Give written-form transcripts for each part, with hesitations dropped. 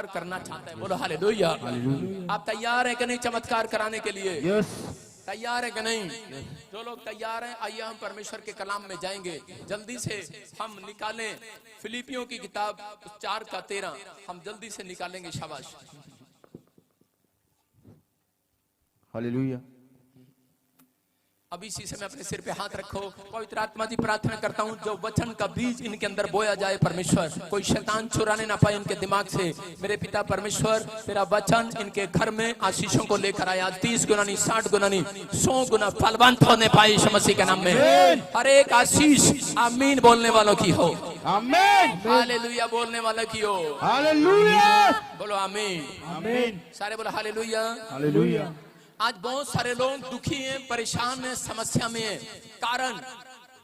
करना चाहता है। बोलो हालेलुया। आप तैयार हैं कि नहीं चमत्कार कराने के लिए? तैयार है कि नहीं? जो लोग तैयार हैं आइए हम परमेश्वर के कलाम में जाएंगे। जल्दी से हम निकालें फिलिपियों की किताब 4:13 हम जल्दी से निकालेंगे। शाबाश। हालेलुया। अभी इसी समय अपने सिर पे हाथ रखो। पवित्र आत्मा जी प्रार्थना करता हूँ जो वचन का बीज इनके अंदर बोया जाए परमेश्वर, कोई शैतान चुराने ना पाए इनके दिमाग से। मेरे पिता परमेश्वर तेरा वचन इनके घर में आशीषों को लेकर आया। 30 गुना नहीं, 60 गुना नहीं, 100 गुना फलवंत होने पाए यीशु मसीह के नाम में। हर एक आशीष आमीन बोलने वालों की हो। आमीन। हालेलुया बोलने वालों की हो। हालेलुया। बोलो आमीन। आमीन। सारे बोलो हालेलुया। हालेलुया। आज बहुत सारे लोग दुखी हैं, परेशान हैं, समस्या में हैं।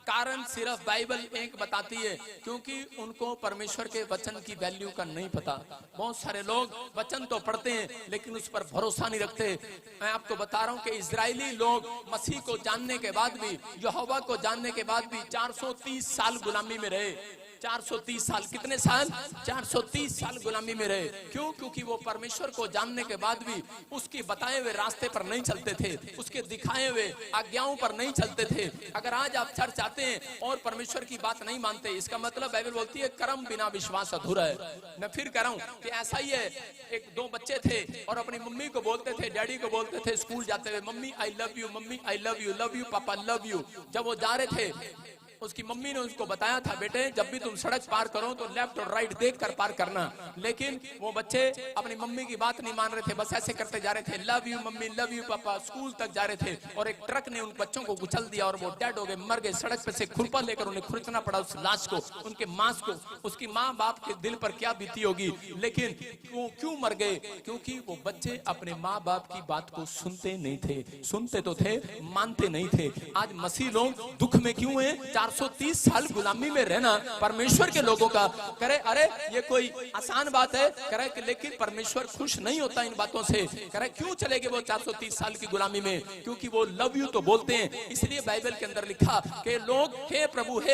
कारण सिर्फ बाइबल एक बताती है, क्योंकि उनको परमेश्वर के वचन की वैल्यू का नहीं पता। बहुत सारे लोग वचन तो पढ़ते हैं लेकिन उस पर भरोसा नहीं रखते। मैं आपको बता रहा हूं कि इजरायली लोग मसीह को जानने के बाद भी, यहोवा को जानने के बाद भी 430 साल गुलामी में रहे। 430 साल, कितने साल? 430 साल गुलामी में रहे। क्यों? क्योंकि वो परमेश्वर को जानने के बाद भी उसके बताए हुए रास्ते पर नहीं चलते थे, उसके दिखाए हुए आज्ञाओं पर नहीं चलते थे। अगर आज आप चर्च आते हैं और परमेश्वर की बात नहीं मानते, इसका मतलब बाइबल बोलती है कर्म बिना विश्वास अधूरा है। मैं फिर कह रहा हूं कि ऐसा ही है। एक दो बच्चे थे और अपनी मम्मी को बोलते थे, डैडी को बोलते थे स्कूल जाते हुए, mummy I love you, mummy I love you, love you पापा लव यू। जब वो जा रहे थे उसकी मम्मी ने उसको बताया था, बेटे जब भी तुम सड़क पार करो तो लेफ्ट और राइट देख कर पार करना। लेकिन वो बच्चे अपनी मम्मी की बात नहीं मान रहे थे, बस ऐसे करते जा रहे थे, love you mummy, love you पापा। स्कूल तक जा रहे थे और एक ट्रक ने उन बच्चों को कुचल दिया और वो डेड हो गए, मर गए। सड़क पे से खुरपा लेकर उन्हें खुरचना पड़ा उस लाश को, उनके मांस को। उसकी माँ बाप के दिल पर क्या बीती होगी। लेकिन वो क्यों मर गए? क्योंकि वो बच्चे अपने माँ बाप की बात को सुनते नहीं थे। सुनते तो थे, मानते नहीं थे। आज मसीह लोग दुख में क्यों है? 430 साल गुलामी में रहना परमेश्वर के लोगों का करे, अरे ये कोई आसान बात है करे कि, लेकिन परमेश्वर खुश नहीं होता इन बातों से। करे क्यों चले गए वो 430 साल की गुलामी में? क्योंकि वो लव यू तो बोलते हैं। इसलिए बाइबल के अंदर लिखा कि लोग हे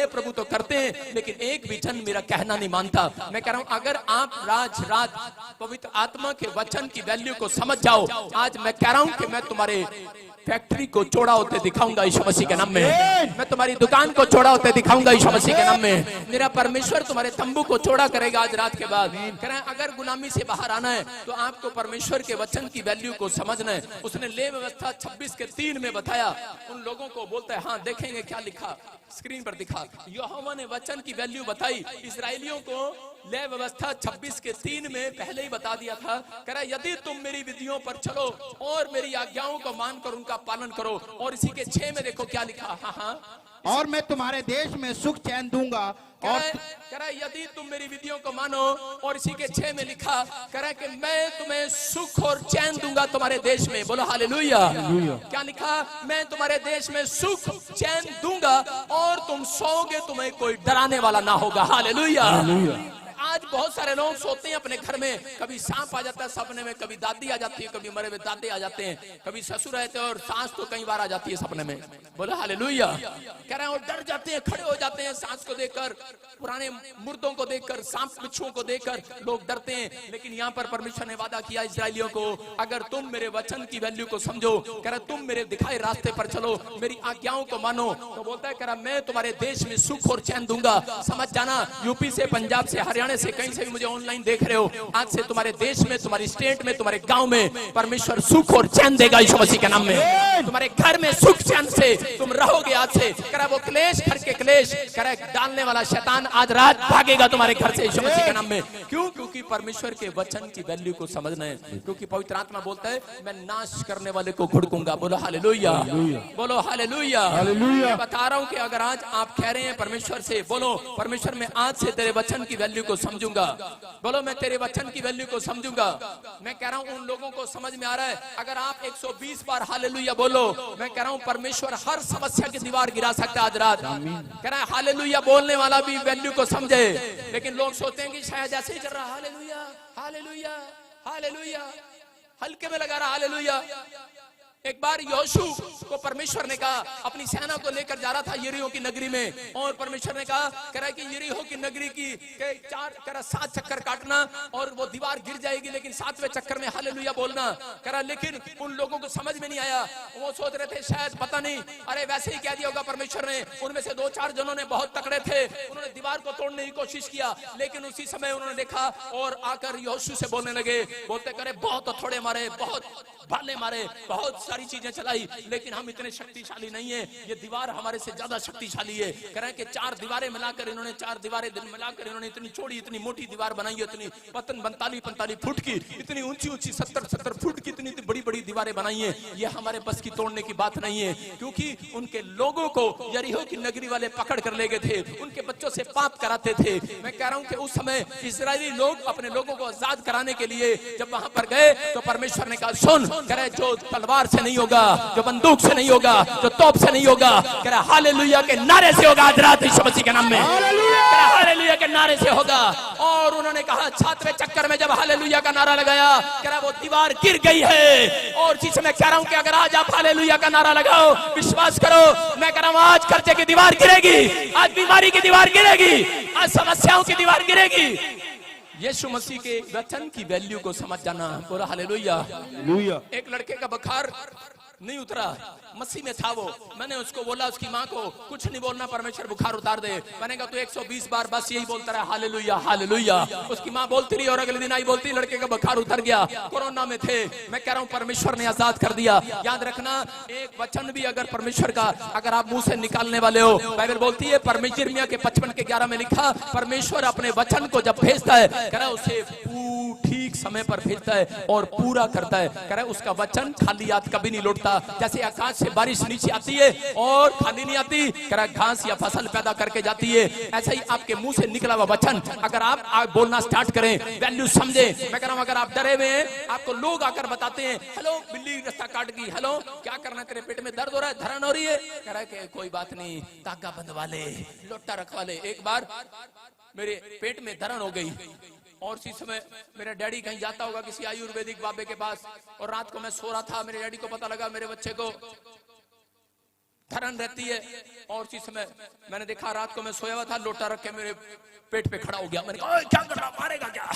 प्रभु तो करते हैं लेकिन एक भी जन मेरा कहना नहीं मानता। मैं कह रहा हूं अगर आप रात पवित्र आत्मा के वचन की वैल्यू को समझ जाओ, आज मैं कह रहा हूं कि मैं तुम्हारे फैक्ट्री को चौड़ा होते दिखाऊंगा यीशु मसीह के नाम में। मैं तुम्हारी दुकान को चौड़ा होते दिखाऊंगा यीशु मसीह के नाम में। मेरा परमेश्वर तुम्हारे तंबू को चौड़ा करेगा आज रात के बाद। कह रहे हैं अगर गुलामी से बाहर आना है तो आपको परमेश्वर के वचन की वैल्यू को समझना है। उसने ले व्यवस्था 26:3 में बताया। उन लोगों को बोलता है, हाँ देखेंगे क्या लिखा, स्क्रीन पर दिखा। यहोवा ने वचन की वैल्यू बताई। इजरायलियों को ले व्यवस्था 26:3 में पहले ही बता दिया था। कह रहा यदि तुम मेरी विधियों पर चलो और मेरी आज्ञाओं को मानकर उनका पालन करो। और इसी के 6 में देखो क्या लिखा। हाँ और मैं तुम्हारे देश में सुख चैन दूंगा। और कह रहा यदि तुम मेरी विधियों को मानो। और इसी के 6 में लिखा, कह रहा कि मैं तुम्हें सुख और चैन दूंगा तुम्हारे देश में। बोलो हालेलुया। क्या लिखा? मैं तुम्हारे देश में सुख चैन दूंगा और तुम सोओगे, तुम्हें कोई डराने वाला ना होगा। हालेलुया। आज बहुत सारे लोग सोते हैं अपने घर में, कभी सांप आ जाता है सपने में, कभी दादी आ जाती है, कभी मरे हुए दादे आ जाते हैं, कभी ससुर रहते हैं और सास तो कई बार आ जाती है सपने में। बोलो हालेलुया। कह रहे हैं और डर जाते हैं, खड़े हो जाते हैं सास को देखकर, पुराने मुर्दों को देखकर, सांप बिच्छुओं को देखकर लोग डरते हैं। लेकिन यहाँ पर परमेश्वर ने वादा किया इजरायलियों को, अगर तुम मेरे वचन की वैल्यू को समझो, कह रहा तुम मेरे दिखाए रास्ते पर चलो, मेरी आज्ञाओं को मानो, तो बोलता है कह रहा मैं तुम्हारे देश में सुख और चैन दूंगा। समझ जाना, यूपी से, पंजाब से, हरियाणा से, कहीं से भी मुझे ऑनलाइन देख रहे हो, आज से तुम्हारे देश में, तुम्हारी स्टेट में, तुम्हारे गांव में परमेश्वर सुख और चैन देगा यीशु मसीह के नाम में। तुम्हारे घर में सुख चैन से तुम रहोगे आज से। कह वो क्लेश, घर के क्लेश डालने वाला शैतान आज रात भागेगा तुम्हारे घर से यीशु मसीह के नाम में। क्यों? क्योंकि परमेश्वर के वचन की वैल्यू को समझना है। क्योंकि पवित्र आत्मा बोलता है मैं नाश करने वाले को घुड़कूंगा। बोलो हालेलुया। बोलो हालेलुया। बता रहा हूं कि अगर आज आप कह रहे हैं परमेश्वर से, बोलो परमेश्वर मैं आज से तेरे वचन की वैल्यू को समझूंगा। बोलो मैं तेरे वचन की वैल्यू को समझूंगा। मैं कह रहा हूं उन लोगों को समझ में आ रहा है। अगर आप 120 बार हालेलुया बोलो, मैं कह रहा हूं परमेश्वर हर समस्या की दीवार गिरा सकता है आज रात। कह रहा है हालेलुया बोलने वाला भी वैल्यू को समझे। लेकिन लोग सोचते हैं कि शायद ऐसे ही चल रहा, हालेलुया हालेलुया हालेलुया, हल्के में लगा रहा हालेलुया। एक बार यहोशू को परमेश्वर ने कहा, अपनी सेना को लेकर जा रहा था यरीहो की नगरी में, और परमेश्वर ने कहा कि यरीहो की नगरी की 7 चक्कर काटना और वो दीवार गिर जाएगी, लेकिन 7वें चक्कर में हालेलुया बोलना। लेकिन उन लोगों को समझ में नहीं आया, वो सोच रहे थे शायद पता नहीं, अरे वैसे ही कह दिया होगा परमेश्वर ने। उनमें से 2-4 जनों ने बहुत तकड़े थे, उन्होंने दीवार को तोड़ने की कोशिश किया, लेकिन उसी समय उन्होंने देखा और आकर यहोशू से बोलने लगे, बोलते करे बहुत हथौड़े मारे, बहुत भाले मारे, बहुत सारी चीजें चलाई, लेकिन हम इतने शक्तिशाली नहीं है, ये दीवार हमारे से ज्यादा शक्तिशाली है। कह रहे हैं कि 4 दीवारें मिलाकर इन्होंने 4 दीवारें मिलाकर इन्होंने इतनी चौड़ी इतनी मोटी दीवार बनाई है, इतनी 45 फुट की, इतनी ऊंची 70 फुट की, इतनी बड़ी दीवारें बनाई है। ये हमारे बस की तोड़ने की बात नहीं है, क्योंकि उनके लोगों को यरीहो की नगरी वाले पकड़ कर ले गए थे, उनके बच्चों से पाप कराते थे। मैं कह रहा हूं कि उस समय इजरायली लोग अपने लोगों को आजाद कराने के लिए जब वहां पर गए तो परमेश्वर ने कहा सुन, करे जो तलवार से नहीं होगा, जो बंदूक से नहीं होगा, जो तोप से नहीं होगा, कह रहा हालेलुया के नारे से होगा। आज रात यीशु मसीह के नाम में हालेलुया के नारे से होगा। और उन्होंने कहा 7वें चक्कर में जब हालेलुया का नारा लगाया, कह रहा वो दीवार गिर गई है। और जिसे मैं कह रहा हूं कि अगर आज आप हालेलुया का नारा लगाओ, विश्वास करो, मैं कह रहा हूं आज कर्जे की दीवार गिरेगी, आज बीमारी की दीवार गिरेगी, आज समस्याओं की दीवार गिरेगी। यीशु मसीह के वचन की वैल्यू को समझ जाना। बोला हालेलुया। एक लड़के का बुखार नहीं उतरा, मसीह में था वो, मैंने उसको बोला, उसकी माँ को कुछ नहीं बोलना, परमेश्वर बुखार उतार दे। मैंने कहा तू 120 बार बस यही बोलता रहा हालेलुया हालेलुया। उसकी माँ बोलती रही और अगले दिन आई बोलती लड़के का बुखार उतर गया। कोरोना में थे, मैं कह रहा हूँ परमेश्वर ने आजाद कर दिया। याद रखना, एक वचन भी अगर परमेश्वर का अगर आप मुंह से निकालने वाले हो, बाइबल बोलती है यिर्मयाह के 55:11 में लिखा, परमेश्वर अपने वचन को जब भेजता है, कह रहा उसे ठीक समय पर भेजता है और पूरा करता है। कह रहा उसका वचन खाली हाथ कभी नहीं लौटता। जैसे आकाश से बारिश नीचे आती है और खाली नहीं आती, कह रहा घास या फसल पैदा करके जाती है, ऐसा ही आपके मुंह से निकला हुआ वचन अगर आप बोलना स्टार्ट करें, वैल्यू समझे। मैं कह रहा हूं अगर आप डरे हुए हैं, आपको लोग आकर बताते हैं हेलो बिल्ली रास्ता काट गई, हेलो क्या करना है, तेरे पेट में दर्द हो रहा है, धरण हो रही है, कह रहा है कि कोई बात नहीं, तागा बंधवा ले, लोटा रखवा ले। एक बार मेरे पेट में धरण हो गई और इसी समय मेरा डैडी कहीं जाता होगा किसी आयुर्वेदिक बाबे के पास, और रात को मैं सो रहा था, मेरे डैडी को पता लगा मेरे बच्चे को धरण रहती है, और इसी समय मैंने देखा रात को मैं सोया हुआ था, लोटा रख के मेरे पेट पे खड़ा हो गया। मैंने कहा क्या कर रहा, मारेगा क्या?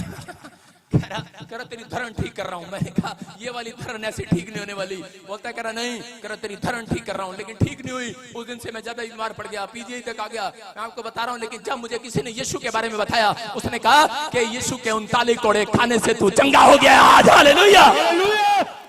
कह रहा तेरी धरण ठीक कर रहा हूं। मैंने कहा ये वाली धरण ऐसे ठीक नहीं होने वाली। बोलता कह रहा नहीं, कह रहा तेरी धरण ठीक कर रहा हूं, लेकिन ठीक नहीं हुई। उस दिन से मैं ज्यादा बीमार पड़ गया, पीजीआई तक आ गया। मैं आपको बता रहा हूं, लेकिन जब मुझे किसी ने यीशु के बारे में बताया, उसने कहा कि यीशु के 39 कोड़े खाने से तू चंगा हो गया आज। हालेलुया।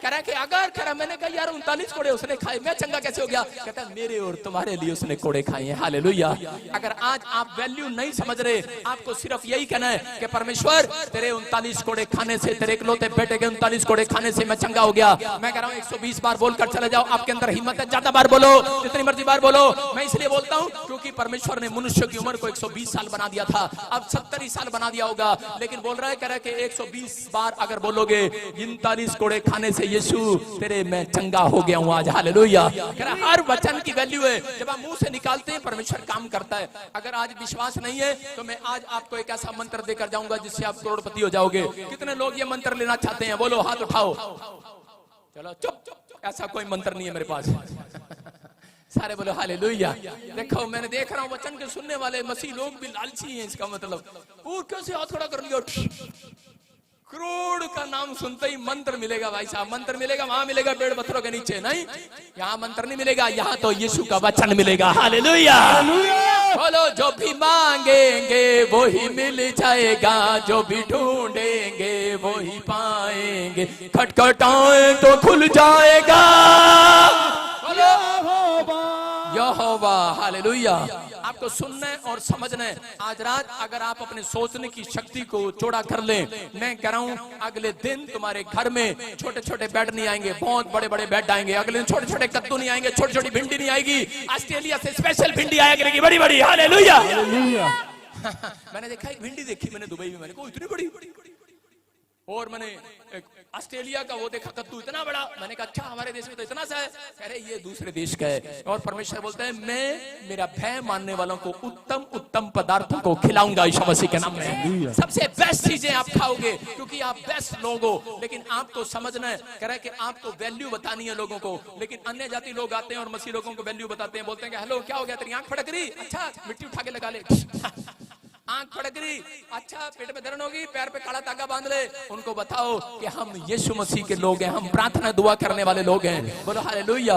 कह रहा कि अगर कह रहा, मैंने कहा यार 39 कोड़े उसने खाए, मैं चंगा कैसे हो गया? कहता है मेरे और तुम्हारे लिए उसने कोड़े खाए हैं। हालेलुया। अगर आज आप वैल्यू नहीं समझ रहे, आपको सिर्फ यही कहना है कि परमेश्वर तेरे 39 कोड़े खाने से, तेरे इकलौते बेटे के 39 कोड़े खाने से मैं चंगा हो गया। मैं कह रहा हूँ 120 बार बोलकर चले जाओ, आपके अंदर हिम्मत है, ज्यादा बार बोलो, जितनी मर्जी बार बोलो। मैं इसलिए बोलता हूँ क्योंकि परमेश्वर ने मनुष्य की उम्र को 120 साल बना दिया था, अब 70 साल बना दिया होगा, लेकिन बोल रहा है, कह रहा है कि 120 बार अगर बोलोगे 39 कोड़े खाने से यीशु तेरे मैं चंगा हो गया हूं आज। हालेलुया। हर वचन की वैल्यू है, जब आप मुंह से निकालते हैं परमेश्वर काम करता है। अगर आज विश्वास नहीं है तो मैं आज आपको एक ऐसा मंत्र देकर जाऊंगा जिससे आप करोड़पति हो जाओगे। कितने लोग ये मंत्र लेना चाहते हैं? बोलो हाथ उठाओ। चलो चुप, ऐसा कोई मंत्र नहीं है मेरे पास। सारे बोलो हालेलुया। देखो मैंने देख रहा हूं वचन के सुनने वाले मसीह लोग भी लालची हैं, इसका मतलब और कैसे हाथ खड़ा कर लिया। करोड़ का नाम सुनते ही मंत्र मिलेगा भाई साहब, मंत्र मिलेगा, वहां मिलेगा पेड़ पत्थरों के नीचे, नहीं यहाँ मंत्र नहीं मिलेगा, यहाँ तो यीशु का वचन मिलेगा। हालेलुया। बोलो जो भी मांगेंगे वो ही मिल जाएगा, जो भी ढूंढेंगे वो ही पाएंगे, खटखटाएं तो खुल जाएगा। यहोवा। हालेलुया। आपको सुनना और समझना है। आज रात अगर आप अपने सोचने की शक्ति को चौड़ा कर लें, मैं कह रहा हूं अगले दिन तुम्हारे घर में छोटे छोटे बेड नहीं आएंगे, बहुत बड़े बड़े बेड आएंगे। अगले दिन छोटे छोटे कद्दू नहीं आएंगे, छोटी छोटी भिंडी नहीं आएगी, ऑस्ट्रेलिया से स्पेशल भिंडी आया करेगी, बड़ी बड़ी। हालेलुया। मैंने देखा एक भिंडी देखी मैंने दुबई में, मैंने कहा इतनी बड़ी, और मैंने एक ऑस्ट्रेलिया का वो देखा कद्दू इतना बड़ा, मैंने कहा अच्छा हमारे देश में तो इतना सा है, कह रहे ये दूसरे देश का है। और परमेश्वर बोलते हैं मैं मेरा भय मानने वालों को उत्तम उत्तम पदार्थों को खिलाऊंगा यीशु मसीह के नाम में। सबसे बेस्ट चीजें आप खाओगे क्योंकि आप बेस्ट लोग हो। लेकिन आपको समझना है, कह रहे कि आपको वैल्यू बतानी है लोगों को। लेकिन अन्य जाति लोग आते हैं और मसीह लोगों को वैल्यू बताते हैं, बोलते हैं कि हेलो क्या हो गया तेरी आंख फड़क रही, अच्छा मिट्टी उठा के लगा ले। आंख फड़क रही, अच्छा पेट में दर्द होगी, पैर पे काला धागा बांध ले। उनको बताओ कि हम यीशु मसीह के लोग हैं, हम प्रार्थना दुआ करने वाले लोग हैं। बोलो हालेलुया।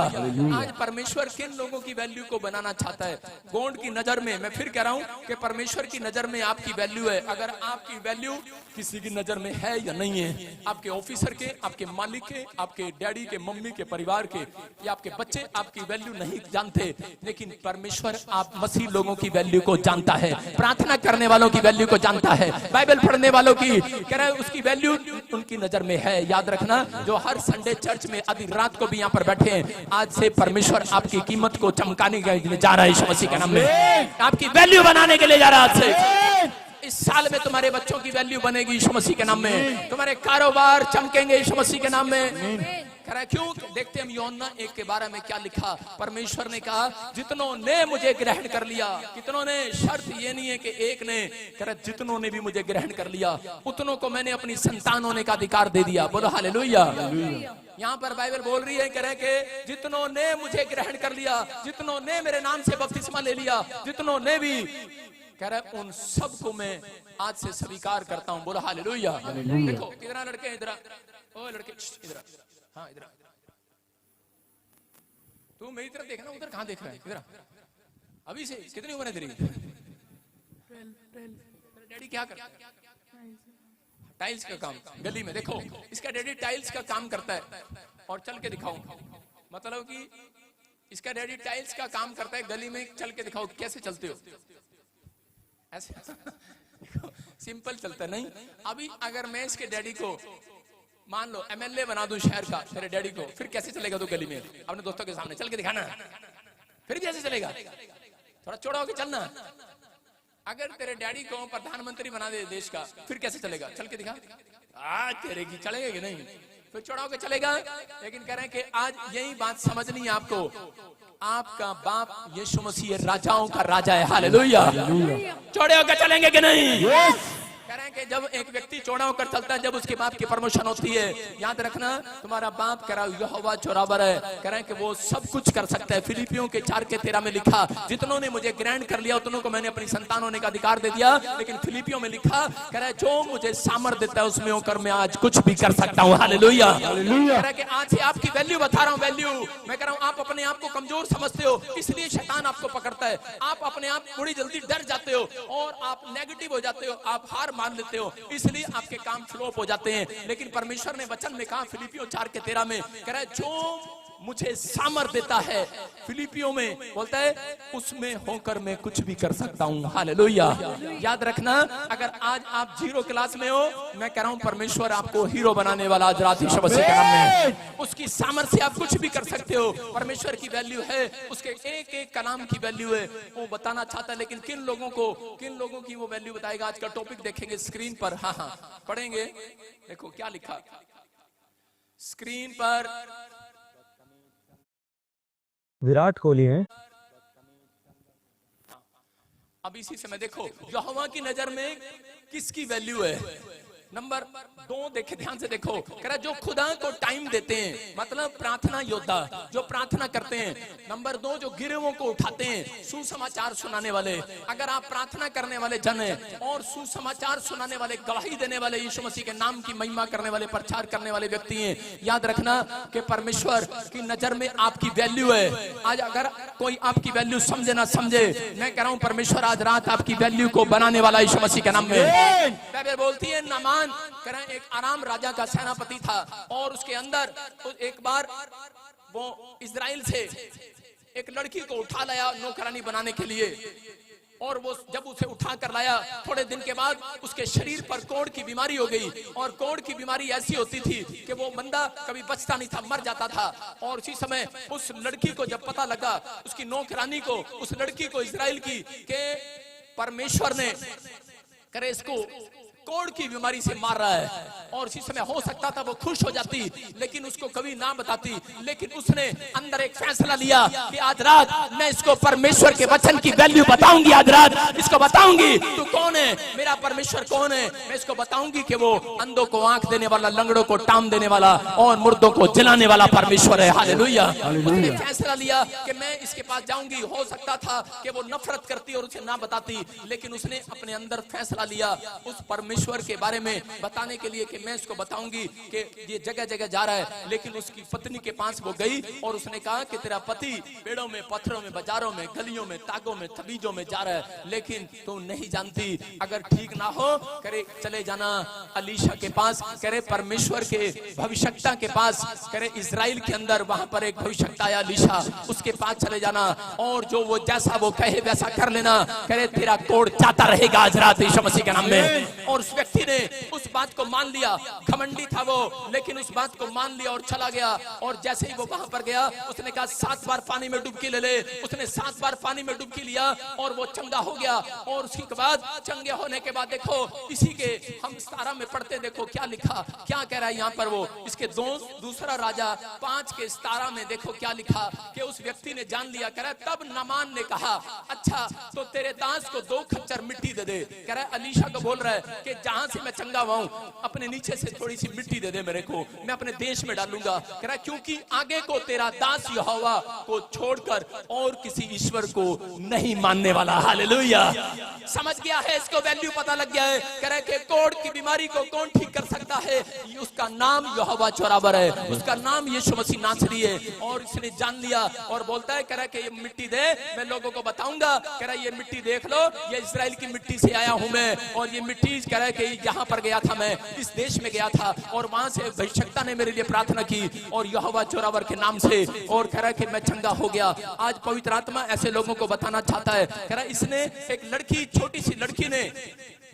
आज परमेश्वर किन लोगों की वैल्यू को बनाना चाहता है? गोंड की नजर में, मैं फिर कह रहा हूं कि परमेश्वर की नजर में आपकी वैल्यू है। अगर आपकी वैल्यू किसी की नजर में है या नहीं है, आपके ऑफिसर के, आपके मालिक के, आपके डैडी के, मम्मी के, परिवार के या आपके बच्चे आपकी वैल्यू नहीं जानते, लेकिन परमेश्वर आप मसीह लोगों की वैल्यू को जानता है, प्रार्थना करने वालों की वैल्यू को जानता है, बाइबल पढ़ने वालों की, कह रहे उसकी वैल्यू उनकी नजर में है। याद रखना, जो हर संडे चर्च में आधी रात को भी यहाँ पर बैठे हैं, आज से परमेश्वर आपकी कीमत को चमकाने के लिए जा रहा है यीशु मसीह के नाम में, आपकी वैल्यू बनाने के लिए जा रहा है। आज से इस साल में तुम्हारे बच्चों की वैल्यू बनेगी यीशु मसीह के नाम में, तुम्हारे कारोबार चमकेंगे यीशु मसीह के नाम में। क्यों? देखते हम यूहन्ना 1 के 12 में क्या लिखा। परमेश्वर ने कहा जितनों ने मुझे ग्रहण कर लिया, कितनों ने, शर्त ये नहीं है कि एक ने, कह जितनों ने भी मुझे ग्रहण कर लिया उतनों को मैंने अपनी संतान होने का अधिकार दे दिया। बोलो हालेलुया। यहाँ पर बाइबल बोल रही है, कह रहे कि जितनों ने मुझे ग्रहण कर लिया, जितनों ने मेरे नाम से बपतिस्मा ले लिया, जितनों ने भी, कह रहे उन सबको मैं आज से स्वीकार करता हूँ। बोलो हालेलुया। देखो कितना लड़के इधर, ओ लड़के इधर, हाँ इधर, तू मेरी तरफ देखना, उधर कहाँ देख रहा है? इधर अभी से, कितनी उम्र है तेरी? डैडी क्या करता है? टाइल्स का काम, गली में। देखो इसका डैडी टाइल्स का काम करता है, और चल के दिखाऊं, मतलब कि इसका डैडी टाइल्स का काम करता है, गली में चल के दिखाओ कैसे चलते हो, ऐसे सिंपल चलता नहीं। अभी अगर मैं इसके डैडी को मान लो एमएलए बना दूं शहर का, तेरे डैडी को, फिर कैसे चलेगा तू गली में अपने दोस्तों के सामने? चल के दिखाना, फिर कैसे चलेगा? थोड़ा चौड़ा होके चलना। अगर तेरे डैडी को प्रधानमंत्री बना दे देश का, फिर कैसे चलेगा? चल के दिखा, आज तेरे की चलेगा कि नहीं? फिर चौड़ा होके चलेगा। लेकिन कह रहे हैं कि आज यही बात समझनी है आपको, आपका बाप यीशु मसीह राजाओं का राजा है। हालेलुया। चौड़े होकर चलेंगे कि नहीं? कह रहे हैं कि जब एक व्यक्ति चौड़ा होकर चलता है, जब उसके बाप की प्रमोशन होती है, याद रखना तुम्हारा बाप कह रहा है यहोवा चौराबर है, कह रहे हैं कि वो सब कुछ कर सकता है। फिलिपियों के 4:13 में लिखा, जितनों ने मुझे ग्रहण कर लिया उतनों को मैंने अपनी संतान होने का अधिकार दे दिया। लेकिन फिलिपियों में लिखा, कह रहा है जो मुझे सामर्थ्य देता है उसमें होकर मैं आज कुछ भी कर सकता हूँ। हालेलुया। कह रहा है कि आज से आपकी वैल्यू बता रहा हूँ, वैल्यू मैं कह रहा हूँ। आप अपने आप को कमजोर समझते हो, इसलिए शैतान आपको पकड़ता है। आप अपने आप बड़ी जल्दी डर जाते हो और आप नेगेटिव हो जाते हो, आप हार मान लेते हो, इसलिए आपके काम फ्लॉप हो जाते हैं। लेकिन परमेश्वर ने वचन में कहा फिलिपियों 4:13 में, कह रहा है जो मुझे सामर्थ देता है, फिलिपियों में बोलता है उसमें होकर मैं कुछ भी कर सकता हूँ। हालेलुया। याद रखना, अगर आज आप 0 क्लास में हो, मैं कह रहा हूँ परमेश्वर आपको हीरो बनाने वाला आज रात यीशु मसीह के नाम में। उसकी सामर्थ से आप कुछ भी कर सकते हो। परमेश्वर की वैल्यू है, उसके एक एक कलाम की वैल्यू है, वो बताना चाहता है। लेकिन किन लोगों की वो वैल्यू बताएगा? आज का टॉपिक देखेंगे स्क्रीन पर। हाँ पढ़ेंगे, देखो क्या लिखा स्क्रीन पर। विराट कोहली हैं। अब इसी समय देखो यहोवा की नजर में किसकी वैल्यू है। नंबर 2 देखे, ध्यान से देखो, कह रहा जो खुदा को टाइम देते हैं, मतलब प्रार्थना योद्धा जो प्रार्थना करते हैं। नंबर 2 जो गिरवों को उठाते हैं, सुसमाचार सुनाने वाले। अगर आप प्रार्थना करने वाले जन हैं और सुसमाचार सुनाने वाले, गवाही देने वाले, यीशु मसीह के नाम की महिमा करने वाले, प्रचार करने वाले व्यक्ति हैं, याद रखना कि परमेश्वर की नजर में आपकी वैल्यू है। आज अगर कोई आपकी वैल्यू समझे ना समझे, मैं कह रहा हूं परमेश्वर आज रात आपकी वैल्यू को बनाने वाला यीशु मसीह के नाम में। बाइबल बोलती है नामान एक आराम राजा का सेनापति था, और उसके अंदर एक बार वो इजराइल से एक लड़की को उठा लाया नौकरानी बनाने के लिए। और वो जब उसे उठा कर लाया, थोड़े दिन के बाद उसके शरीर पर कोढ़ की बीमारी हो गई। और कोढ़ की बीमारी ऐसी होती थी कि वो बंदा कभी बचता नहीं था, मर जाता था। और उसी समय उस लड़की को जब पता लगा, उसकी नौकरानी को, उस लड़की को, इजराइल की, के परमेश्वर ने करे इसको कोढ़ की बीमारी से मार रहा है, और इसी समय हो सकता था वो खुश हो जाती, लेकिन उसको कभी ना बताती। लेकिन उसने अंदर एक फैसला लिया कि आज रात मैं इसको परमेश्वर के वचन की वैल्यू बताऊंगी, आज रात इसको बताऊंगी तू कौन है, मेरा परमेश्वर कौन है। मैं इसको बताऊंगी कि वो अंधों को आंख देने वाला, लंगड़ों को टांग देने वाला और मुर्दों को जलाने वाला परमेश्वर है। हालेलुया। उसने फैसला लिया कि मैं इसके पास जाऊंगी। हो सकता था कि वो नफरत करती और उसे ना बताती, लेकिन उसने अपने अंदर फैसला लिया उस परमेश्वर के बारे में बताने के लिए कि मैं इसको बताऊंगी कि ये जगह जगह जा रहा है। लेकिन उसकी पत्नी के पास वो गई और उसने कहा कि तेरा पति पेड़ों में, पत्थरों में, बाजारों में, गलियों में, तागों में, तबीजों में जा रहा है, लेकिन तू नहीं जानती। अगर ठीक ना हो करे चले जाना अलीशा के पास, करे परमेश्वर के भविष्यवक्ता के पास, करे इजराइल के अंदर वहां पर एक भविष्यवक्ता आया अलीशा, उसके पास चले जाना और जो वो जैसा वो कहे वैसा कर लेना। करे तेरा कोढ़ जाता रहेगा आज रात यीशु मसीह के नाम में। और उस व्यक्ति ने उस बात को मान लिया। घमंडी था वो, लेकिन उस बात को मान लिया और चला गया। और जैसे ही वो वहां पर गया उसने कहा 7 बार पानी में डुबकी ले ले। उसने 7 बार पानी में डुबकी लिया और वो चंगा हो गया। और उसके बाद चंगे होने के बाद देखो इसी के हम सतारा में पढ़ते, देखो क्या लिखा, क्या कह रहा है यहाँ पर वो इसके दूसरा राजा 5 के 17 में देखो क्या लिखा कि उस व्यक्ति ने जान लिया। कह रहा है तब नामान ने कहा अच्छा तो तेरे दास को 2 खच्चर मिट्टी दे दे। कह रहा है अलीशा को बोल रहा है कि जहां से मैं चंगा हुआ हूं अपने नीचे से थोड़ी सी मिट्टी दे दे मेरे को, मैं अपने देश में डालूंगा। कह रहा है क्योंकि आगे को तेरा दास यहोवा को छोड़कर और किसी ईश्वर को नहीं मानने वाला। हालेलुया। समझ गया है, इसको वैल्यू पता लग गया है। कह रहा है कि कोढ़ की बीमारी को कौन ठीक कर सकता है, उसका नाम यहोवा चौराबर है, उसका नाम यीशु मसीह नासरी है। और इसने जान लिया और बोलता है, कह रहा है कि ये मिट्टी दे, मैं लोगों को बताऊंगा। कह रहा है ये मिट्टी देख लो, ये इजराइल की मिट्टी से आया हूं मैं, और ये मिट्टी कह रहा है कि यहाँ पर गया था मैं, इस देश में गया था और वहां से भविष्यवक्ता ने मेरे लिए प्रार्थना की और यहोवा चौराबर के नाम से, और कह रहा है कि मैं चंगा हो गया। आज पवित्र आत्मा ऐसे लोगों को बताना चाहता है। कह रहा है इसने एक लड़की, छोटी सी लड़की ने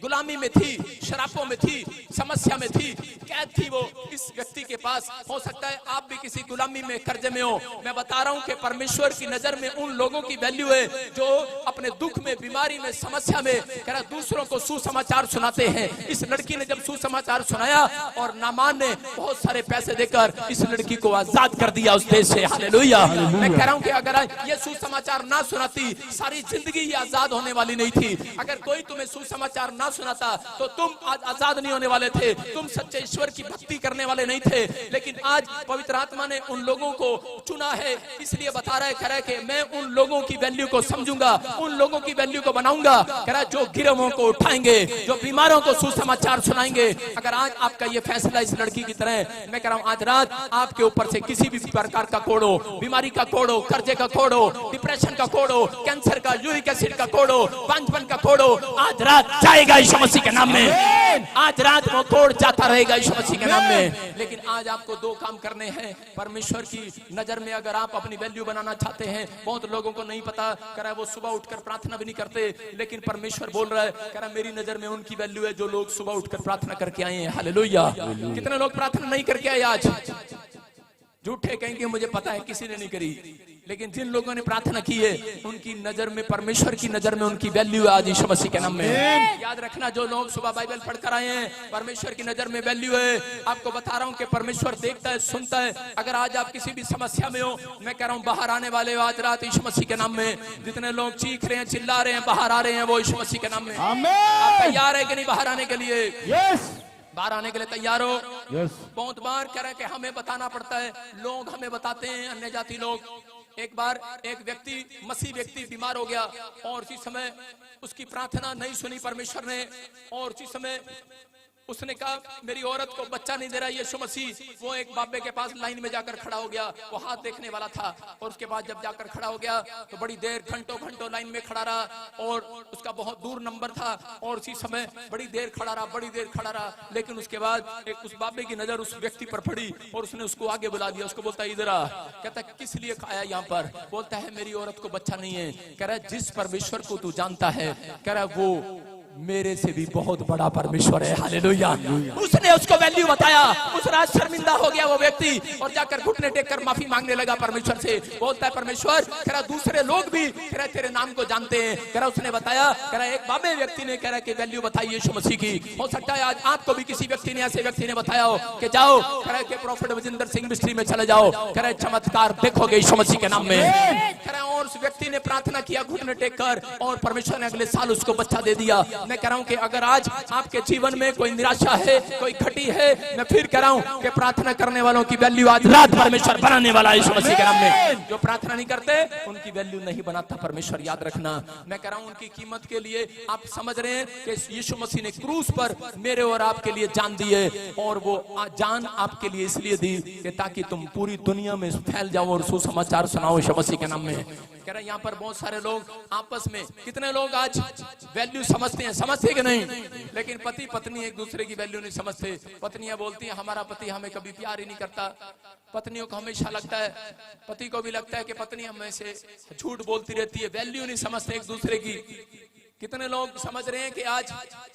गुलामी में थी, शराबों में थी, समस्या में थी, कैद थी वो इस व्यक्ति के पास। हो सकता है आप भी किसी गुलामी में, कर्जे में हो। मैं बता रहा हूं कि परमेश्वर की नजर में उन लोगों की वैल्यू है जो अपने दुख में, बीमारी में, समस्या में कह रहा दूसरों को सुसमाचार सुनाते हैं। इस लड़की ने जब सुसमाचार सुनाया और नामान ने बहुत सारे पैसे देकर इस लड़की को आजाद कर दिया उस देश से। हालेलुया। मैं कह रहा हूं कि अगर ये सुसमाचार ना सुनाती सारी जिंदगी ये आजाद होने वाली नहीं थी। अगर कोई तुम्हें सुसमाचार ना सुनाता तो तुम आज आजाद नहीं होने वाले थे, तुम सच्चे ईश्वर की भक्ति करने वाले नहीं थे। लेकिन आज पवित्र आत्मा ने उन लोगों को चुना है, इसलिए बता रहा है, कह रहा है कि मैं उन लोगों की वैल्यू को समझूंगा, उन लोगों की वैल्यू को बनाऊंगा। कह रहा है जो गिरहों को उठाएंगे, जो बीमारों को सुसमाचार सुनाएंगे। अगर आज आपका ये फैसला इस लड़की की तरह, मैं कह रहा हूं आज रात आपके ऊपर से किसी भी प्रकार का कोढ़ हो, बीमारी का कोढ़ हो, कर्जे का कोढ़ हो, डिप्रेशन का कोढ़ हो, कैंसर का, यूरिक एसिड का कोढ़ हो, बांझपन का कोढ़ हो, आज रात जाएगा यीशु मसीह के नाम में। आज रात वो कोढ़ जाता रहेगा यीशु मसीह के नाम में। लेकिन आज आपको 2 काम करने हैं परमेश्वर की नजर में। अगर आप अपनी वैल्यू बनाना चाहते हैं, बहुत लोगों को नहीं पता, कह रहा है वो सुबह उठकर प्रार्थना भी नहीं करते, लेकिन परमेश्वर बोल रहा है, कह रहा है मेरी नजर में उनकी वैल्यू है जो लोग सुबह उठकर प्रार्थना करके आए हैं। हालेलुया। कितने लोग प्रार्थना नहीं करके आए आज? झूठे कहेंगे मुझे पता है किसी ने नहीं करी, लेकिन जिन लोगों ने प्रार्थना की है उनकी नजर में, परमेश्वर की नजर में उनकी वैल्यू है आज यीशु मसीह के नाम में। याद रखना, जो लोग सुबह बाइबल पढ़कर आए हैं परमेश्वर की नजर में वैल्यू है। आपको बता रहा हूं कि परमेश्वर देखता है, सुनता है। अगर आज आप किसी भी समस्या में हो, मैं कह रहा हूं बाहर आने वाले हो आज रात यीशु मसीह के नाम में। जितने लोग चीख रहे हैं, चिल्ला रहे हैं, बाहर आ रहे हैं, वो यीशु मसीह के नाम में। आप तैयार है कि नहीं बाहर आने के लिए? बाहर आने के लिए तैयार हो? बहुत बार कह रहे हैं कि हमें बताना पड़ता है, लोग हमें बताते हैं, अन्य जाति लोग। एक बार एक व्यक्ति, मसीह व्यक्ति बीमार हो गया और उसी समय उसकी प्रार्थना नहीं सुनी परमेश्वर ने, और उसी समय उसने कहा मेरी औरत को बच्चा नहीं दे रहा यीशु मसीह। वो एक बाबे के पास लाइन में जाकर खड़ा हो गया, वो हाथ देखने वाला था, और उसके बाद जब जाकर खड़ा हो गया तो बड़ी देर, घंटों घंटों लाइन में खड़ा रहा, और उसका बहुत दूर नंबर था, और उसी समय बड़ी देर खड़ा रहा, बड़ी देर खड़ा रहा। लेकिन उसके बाद एक उस बाबे की नजर उस व्यक्ति पर पड़ी और उसने उसको आगे बुला दिया। उसको बोलता है इधर आ। कहता है किस लिए आया यहाँ पर? बोलता है मेरी औरत को बच्चा नहीं है। कह रहा है जिस परमेश्वर को तू जानता है, कह रहा है वो मेरे से भी बहुत बड़ा परमेश्वर है। हालेलुया। उसने उसको वैल्यू बताया। उस रात शर्मिंदा हो गया वो व्यक्ति और जाकर घुटने टेक कर माफी मांगने लगा परमेश्वर से। बोलता है परमेश्वर कह रहा दूसरे लोग भी कह रहा तेरे नाम को जानते हैं। कह रहा उसने बताया, कह रहा एक बाबे व्यक्ति ने कह रहा कि वैल्यू बताई यीशु मसीह की। हो सकता है आज आपको भी किसी व्यक्ति ने ऐसे व्यक्ति ने बताया हो कि जाओ कह रहा कि प्रॉफिट विजेंद्र सिंह मिस्ट्री में चले जाओ, कह रहा चमत्कार देखोगे यीशु मसीह के नाम में। कह रहा और उस व्यक्ति ने प्रार्थना किया घुटने टेक कर और परमेश्वर ने अगले साल उसको बच्चा दे दिया। मैं कह रहा हूं कि अगर आज आपके जीवन में कोई निराशा है, कोई घटी है, मैं फिर कह रहा हूं कि प्रार्थना करने वालों की वैल्यू आज रात परमेश्वर बनाने वाला है यीशु मसीह के नाम में। जो प्रार्थना नहीं करते उनकी वैल्यू नहीं बनाता परमेश्वर, याद रखना। मैं कह रहा हूं उनकी कीमत के लिए आप समझ रहे हैं कि यीशु मसीह ने क्रूस पर मेरे और आपके लिए जान दी है और वो जान आपके लिए इसलिए दी कि ताकि तुम पूरी दुनिया में फैल जाओ और सुसमाचार सुनाओ यीशु मसीह के नाम में। कह रहा यहाँ पर बहुत सारे लोग आपस में, कितने लोग आज वैल्यू समझते हैं, समझते कि नहीं? लेकिन पति पत्नी एक दूसरे की वैल्यू नहीं समझते। पत्नियां बोलती हैं हमारा पति हमें कभी प्यार ही नहीं करता। पत्नियों को हमेशा लगता है, पति को भी लगता है कि पत्नी हमें से झूठ बोलती रहती है। वैल्यू नहीं समझते एक दूसरे की। कितने लोग समझ रहे हैं कि आज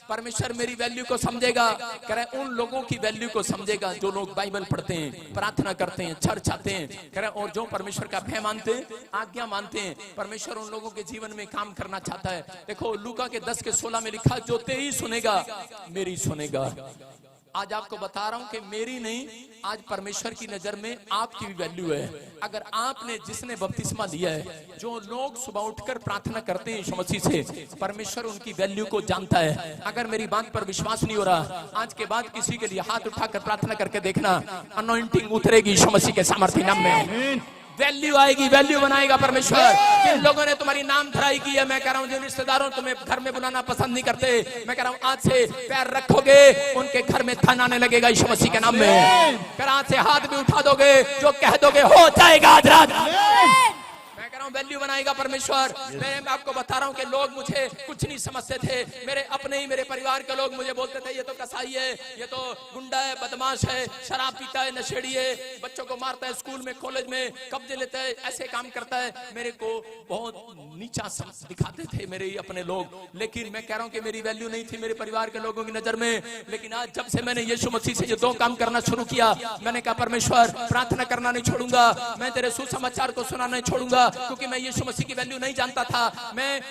परमेश्वर मेरी वैल्यू को समझेगा? कह रहे उन लोगों की वैल्यू को समझेगा जो लोग बाइबल पढ़ते हैं, प्रार्थना करते हैं, चर्च आते हैं। कह रहे और जो परमेश्वर का भय मानते हैं, आज्ञा मानते हैं, परमेश्वर उन लोगों के जीवन में काम करना चाहता है। देखो लूका के 10:16 में लिखा, जो तेरी सुनेगा मेरी सुनेगा। आज आपको बता रहा हूं कि मेरी नहीं, आज परमेश्वर की नजर में आपकी भी वैल्यू है। अगर आपने, जिसने बपतिस्मा लिया है, जो लोग सुबह उठकर प्रार्थना करते हैं यीशु मसीह से, परमेश्वर उनकी वैल्यू को जानता है। अगर मेरी बात पर विश्वास नहीं हो रहा, आज के बाद किसी के लिए हाथ उठाकर प्रार्थना करके देखना, अनॉइंटिंग उतरेगी यीशु मसीह के सामर्थ्य नाम में। वैल्यू आएगी, वैल्यू बनाएगा परमेश्वर। जिन लोगों ने तुम्हारी नाम धराई की है, मैं कह रहा हूं जिन रिश्तेदारों तुम्हें घर में बुलाना पसंद नहीं करते, मैं कह रहा हूं आज से पैर रखोगे उनके घर में धन आने लगेगा यीशु मसीह के नाम में। कर आज से हाथ भी उठा दोगे, जो कह दोगे हो जाएगा आज रात। वैल्यू बनाएगा परमेश्वर। मैं आपको बता रहा हूं कि लोग मुझे कुछ नहीं समझते थे। मेरे अपने ही, मेरे परिवार के लोग मुझे बोलते थे ये तो कसाई है, ये तो गुंडा है, बदमाश है, शराब पीता है, नशेड़ी है, बच्चों को मारता है, स्कूल में कॉलेज में कब्जे लेता है, ऐसे काम करता है। मेरे को बहुत नीचा दिखाते थे मेरे ही अपने लोग। लेकिन मैं कह रहा हूं कि मेरी वैल्यू नहीं थी मेरे परिवार के लोगों की नजर में। लेकिन आज जब से मैंने यीशु मसीह से ये दो काम करना शुरू किया, मैंने कहा परमेश्वर प्रार्थना करना नहीं छोड़ूंगा, मैं तेरे सुसमाचार को सुनाना नहीं छोड़ूंगा। क्योंकि मैं यीशु मसीह की वैल्यू नहीं जानता था, मैं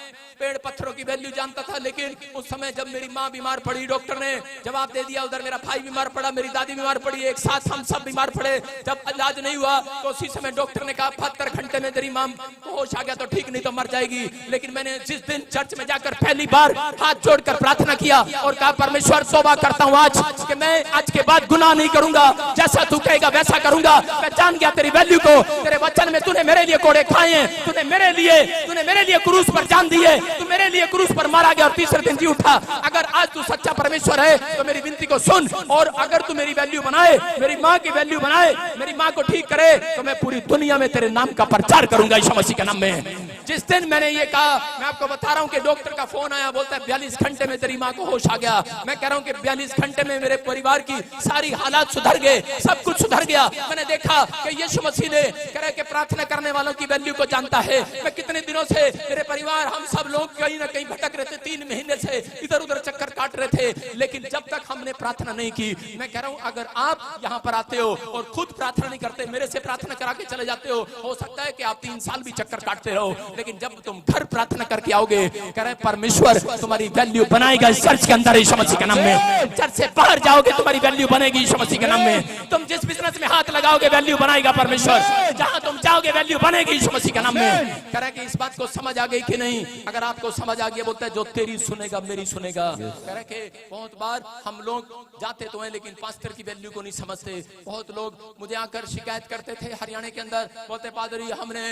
पेड़ पत्थरों की वैल्यू जानता था। लेकिन उस समय जब मेरी माँ बीमार पड़ी, डॉक्टर ने जवाब दे दिया, उधर मेरा भाई बीमार पड़ा, मेरी दादी बीमार पड़ी, एक साथ हम सब बीमार पड़े। जब इलाज नहीं हुआ तो उसी समय डॉक्टर ने कहा 72 घंटे में तेरी माँ को होश आ गया तो ठीक, नहीं तो मर जाएगी। लेकिन मैंने जिस दिन चर्च में जाकर पहली बार हाथ जोड़कर प्रार्थना किया और कहा परमेश्वर तौबा करता हूँ आज कि मैं आज के बाद गुनाह नहीं करूंगा, जैसा तू कहेगा वैसा करूंगा। मैं जान गया तेरी वैल्यू को, तेरे वचन में तूने मेरे लिए कोड़े खाए हैं, तूने मेरे लिए क्रूस पर जान दी है, तू मेरे लिए क्रूस पर मारा गया और तीसरे दिन जी उठा। अगर आज तू सच्चा परमेश्वर है तो मेरी विनती को सुन, और अगर तू मेरी वैल्यू बनाए, मेरी माँ की वैल्यू बनाए, मेरी माँ को ठीक करे, तो मैं पूरी दुनिया में तेरे नाम का प्रचार करूंगा यीशु मसीह के नाम में। जिस दिन मैंने ये कहा, मैं आपको बता रहा हूं कि डॉक्टर का फोन आया, बोलता है 42 घंटे में तेरी माँ को होश आ गया। मैं कह रहा हूं कि 42 घंटे में मेरे परिवार की सारी हालात सुधर गए, सब कुछ सुधर गया। मैंने देखा कि यीशु मसीह ने कह रहे कि प्रार्थना करने वालों की वैल्यू को जानता है। मैं कितने दिनों से, मेरे परिवार हम सब लोग कहीं ना कहीं भटक रहे थे, 3 महीने से इधर उधर चक्कर काट रहे थे, लेकिन जब तक हमने प्रार्थना नहीं की। मैं कह रहा हूं अगर आप यहाँ पर आते हो और खुद प्रार्थना नहीं करते, मेरे से प्रार्थना करा के चले जाते हो सकता है कि आप 3 साल भी चक्कर काटते रहो, लेकिन जब तुम घर प्रार्थना करके आओगे, कह रहे परमेश्वर तुम्हारी वैल्यू बनाएगा इस चर्च के अंदर यीशु मसीह के नाम में। चर्च से बाहर जाओगे तुम्हारी वैल्यू बनेगी यीशु मसीह के नाम में। तुम जिस बिजनेस में हाथ लगाओगे वैल्यू बनाएगा परमेश्वर, जहां तुम जाओगे वैल्यू बनेगी यीशु मसीह के नाम में। कह रहे कि इस बात को समझ आ गई कि नहीं? अगर आपको समझ आ गया, बोलता है जो तेरी सुनेगा मेरी सुनेगा। कह रहे कि बहुत बार हम लोग जाते तो हैं लेकिन पास्टर की वैल्यू को नहीं समझते। बहुत लोग मुझे आकर शिकायत करते थे हरियाणा के अंदर, बोलते पादरी हमने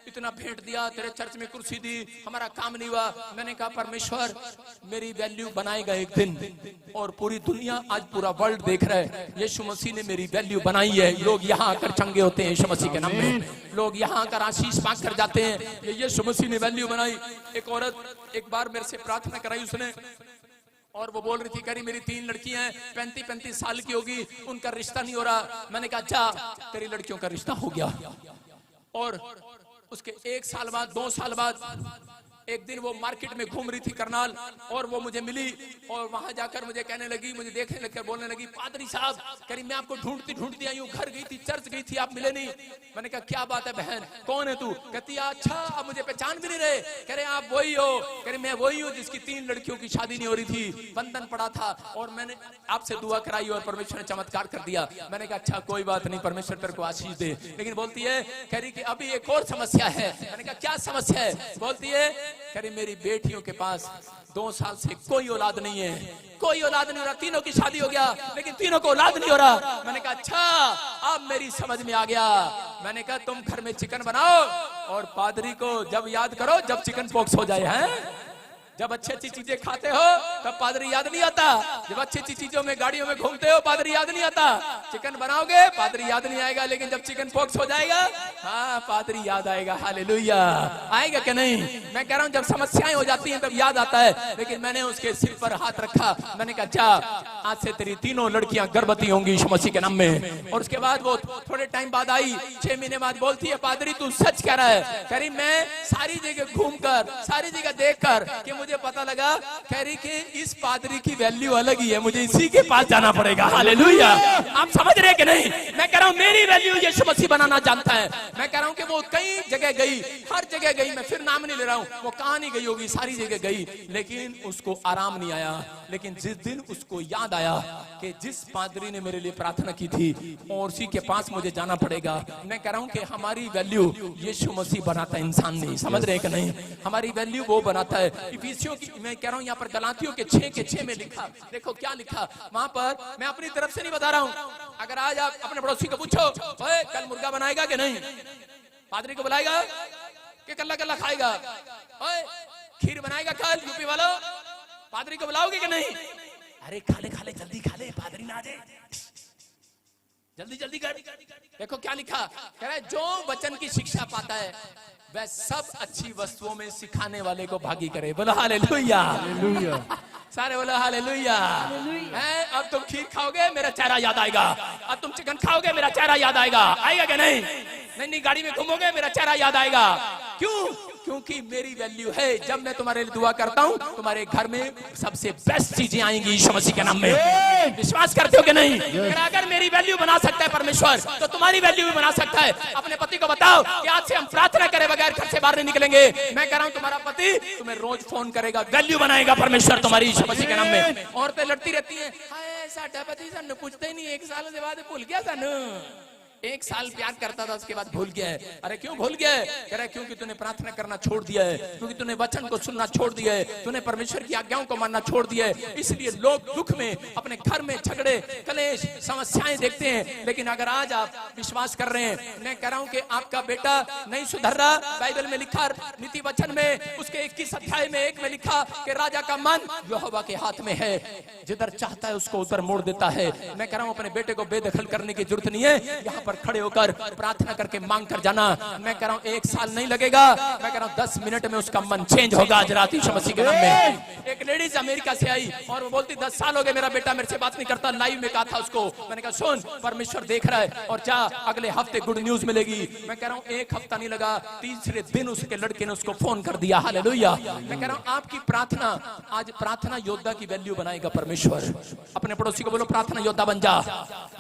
इतना भेंट दिया, तेरे चर्च में कुर्सी दी, हमारा काम नहीं हुआ। मैंने कहा परमेश्वर मेरी वैल्यू बनाएगा एक दिन, और पूरी दुनिया आज पूरा वर्ल्ड देख रहा है यीशु मसीह ने मेरी वैल्यू बनाई है। लोग यहाँ आकर चंगे होते हैं यीशु मसीह के नाम में, लोग यहाँ आकर आशीष मांग कर जाते हैं, ये यीशु मसीह ने वैल्यू बनाई। एक औरत एक बार मेरे से प्रार्थना कराई उसने, और वो बोल रही थी, करी मेरी 3 लड़कियां हैं, 35-35 साल की होगी, उनका रिश्ता नहीं हो रहा। मैंने कहा अच्छा तेरी लड़कियों का रिश्ता हो गया, और उसके 1 साल बाद 2 साल बाद एक दिन वो मार्केट में घूम रही थी करनाल, और वो मुझे मिली और वहां जाकर मुझे कहने लगी, मुझे देखने लगकर बोलने लगी, पादरी साहब कह रही मैं आपको ढूंढती ढूंढती आई हूँ, घर गई थी, चर्च गई थी, आप मिले नहीं। मैंने कहा क्या बात है बहन, कौन है तू? कहती अच्छा आप मुझे पहचान भी नहीं रहे? कह रहे आप वही हो? कह रही मैं वही हूँ जिसकी 3 लड़कियों की शादी नहीं हो रही थी, बंधन पड़ा था और मैंने आपसे दुआ कराई और परमेश्वर ने चमत्कार कर दिया। मैंने कहा अच्छा कोई बात नहीं, परमेश्वर तेरे को आशीष दे। लेकिन बोलती है, कह रही कि अभी एक और समस्या है। मैंने कहा क्या समस्या है? बोलती है, कह रही मेरी बेटियों के पास 2 साल से कोई औलाद नहीं है, कोई औलाद नहीं हो रहा, तीनों की शादी हो गया लेकिन तीनों को औलाद नहीं हो रहा। मैंने कहा अच्छा अब मेरी समझ में आ गया। मैंने कहा तुम घर में चिकन बनाओ और पादरी को जब याद करो जब चिकन पॉक्स हो जाए। हैं जब अच्छी अच्छी चीजें खाते हो तब पादरी याद नहीं आता, जब अच्छी अच्छी चीजों में गाड़ियों में घूमते हो पादरी याद नहीं आता। चिकन बनाओगे पादरी याद नहीं आएगा, लेकिन जब चिकन पॉक्स हो जाएगा हाँ पादरी याद आएगा। हालेलुया, आएगा कि नहीं? मैं कह रहा हूँ जब समस्याएं हो जाती हैं तब याद आता है। लेकिन मैंने उसके सिर पर हाथ रखा, मैंने कहा जा आज से तेरी 3 लड़कियां गर्भवती होंगी यीशु मसीह के नाम में। और उसके बाद वो थोड़े टाइम बाद आई, 6 महीने बाद बोलती है पादरी तू सच कह रहा है? कह रही मैं सारी जगह घूमकर सारी जगह देखकर कि मुझे पता लगा, कह रही कि इस पादरी की वैल्यू अलग ही है, मुझे इसी के पास जाना पड़ेगा। हालेलुया, आप समझ रहे कि नहीं? मैं कह रहा हूं मेरी वैल्यू यीशु मसीह बनाना जानता है। मैं कह रहा हूं कि वो कई जगह गई, हर जगह गई, मैं फिर नाम नहीं ले रहा हूं, वो कहां नहीं गई होगी, सारी जगह गई, लेकिन उसको आराम नहीं आया। लेकिन जिस दिन उसको याद आया कि जिस पादरी ने मेरे लिए प्रार्थना की थी और उसी के पास मुझे जाना पड़ेगा, मैं कह रहा हूं कि हमारी वैल्यू यीशु मसीह बनाता है, इंसान नहीं। समझ रहे कि नहीं? हमारी वैल्यू वो बनाता है। इफिसियों की मैं कह रहा हूं यहाँ पर गलातियों के 6:6 में लिखा, देखो क्या लिखा वहां पर। मैं अपनी तरफ से नहीं बता रहा हूं, अगर आज आप अपने पड़ोसी को पूछो ओए कल मुर्गा बनाएगा कि नहीं, पादरी को बुलाएगा कि कल्ला कल्ला खाएगा? ओए खीर बनाएगा कल यूपी वालों, पादरी को बुलाओगे कि नहीं? अरे खाले खाले जल्दी खा ले, पादरी ना आ जाए, जल्दी जल्दी कर। देखो क्या लिखा, कह रहा है जो वचन की शिक्षा पाता है वह सब अच्छी वस्तुओं में सिखाने वाले को भागी करे। बोलो हालेलुया, सारे बोलो हालेलुया। अब तुम खीर खाओगे मेरा चेहरा याद आएगा, अब तुम चिकन खाओगे मेरा चेहरा याद आएगा, आएगा कि नहीं? नहीं गाड़ी में घूमोगे मेरा चेहरा याद आएगा। क्यों? क्योंकि मेरी वैल्यू है। जब मैं तुम्हारे लिए दुआ करता हूं तुम्हारे घर में सबसे बेस्ट चीजें आएंगी यीशु मसीह के नाम में। विश्वास करते हो कि नहीं? अगर मेरी वैल्यू बना सकता है परमेश्वर तो तुम्हारी वैल्यू भी बना सकता है। अपने पति को बताओ कि आज से हम प्रार्थना करे बगैर घर से बाहर नहीं निकलेंगे। मैं कह रहा हूं तुम्हारा पति तुम्हें रोज फोन करेगा, वैल्यू बनाएगा परमेश्वर तुम्हारी यीशु मसीह के नाम में। औरतें लड़ती रहती है, हाय साडा पति सानू पूछते ही नहीं, 1 साल के बाद भूल गया सानू, 1 साल प्यार करता था उसके बाद भूल गया है। अरे क्यों भूल गया है? कह रहा है क्योंकि तूने प्रार्थना करना छोड़ दिया है, क्योंकि तूने वचन को सुनना छोड़ दिया है, तूने परमेश्वर की आज्ञाओं को मानना छोड़ दिया है। इसलिए लोग दुख में अपने घर में झगड़े कलेश समस्याएं देखते हैं। लेकिन अगर आज आप विश्वास कर रहे हैं, मैं कह रहा हूं कि आपका बेटा नहीं सुधर रहा, बाइबल में लिखा, नीति वचन में उसके 21 अध्याय में 1 में लिखा कि राजा का मन यहोवा के हाथ में है, जिधर चाहता है उसको उधर मोड़ देता है। मैं कह रहा हूं अपने बेटे को बेदखल करने की जरूरत नहीं है, यहाँ पर खड़े होकर प्रार्थना करके मांग कर जाना। मैं कह रहा हूं 1 साल नहीं लगेगा, मैं कह रहा हूं 10 मिनट में उसका मन चेंज होगा आज रात यीशु मसीह के नाम में। एक लेडीज अमेरिका से आई और वो बोलती 10 साल हो गए मेरा बेटा मेरे से बात नहीं करता। लाइव में कहा था उसको, मैंने कहा सुन परमेश्वर देख रहा है और जा अगले हफ्ते गुड न्यूज मिलेगी। मैं कह रहा हूं 1 हफ्ता नहीं लगा, तीसरे दिन उसके लड़के ने उसको फोन कर दिया। हालेलुया। मैं कह रहा हूं आपकी प्रार्थना आज प्रार्थना योद्धा की वैल्यू बनाएगा परमेश्वर। अपने पड़ोसी को बोलो प्रार्थना योद्धा बन जा,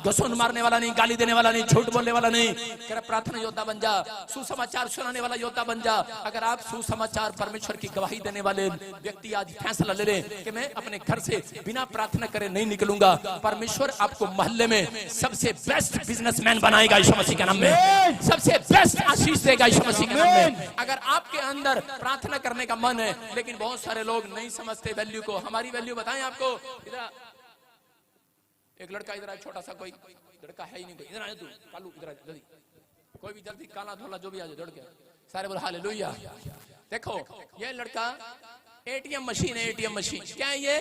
घसुन मारने वाला नहीं, गाली देने वाला नहीं, झूठ बोलने वाला नहीं। कह रहा प्रार्थना योद्धा बन जा, सुसमाचार सुनाने वाला योद्धा बन जा। अगर आप सुसमाचार परमेश्वर की गवाही देने वाले व्यक्ति आज फैसला ले लें कि मैं अपने घर से बिना प्रार्थना करे नहीं निकलूंगा, परमेश्वर आपको मोहल्ले में सबसे बेस्ट बिजनेसमैन बनाएगा यीशु मसीह के नाम में, सबसे बेस्ट आशीष देगा यीशु मसीह के नाम में। अगर आपके अंदर प्रार्थना करने का मन है, लेकिन बहुत सारे लोग नहीं समझते वैल्यू को। हमारी वैल्यू बताएं आपको। इधर एक लड़का, इधर छोटा सा, कोई लड़का है ही नहीं, इधर आ तू कालू, इधर जल्दी, कोई भी जल्दी, काला धोला जो भी आ जाए दौड़ के। सारे बोल हालेलुया। देखो ये लड़का एटीएम मशीन है, एटीएम मशीन क्या है ये?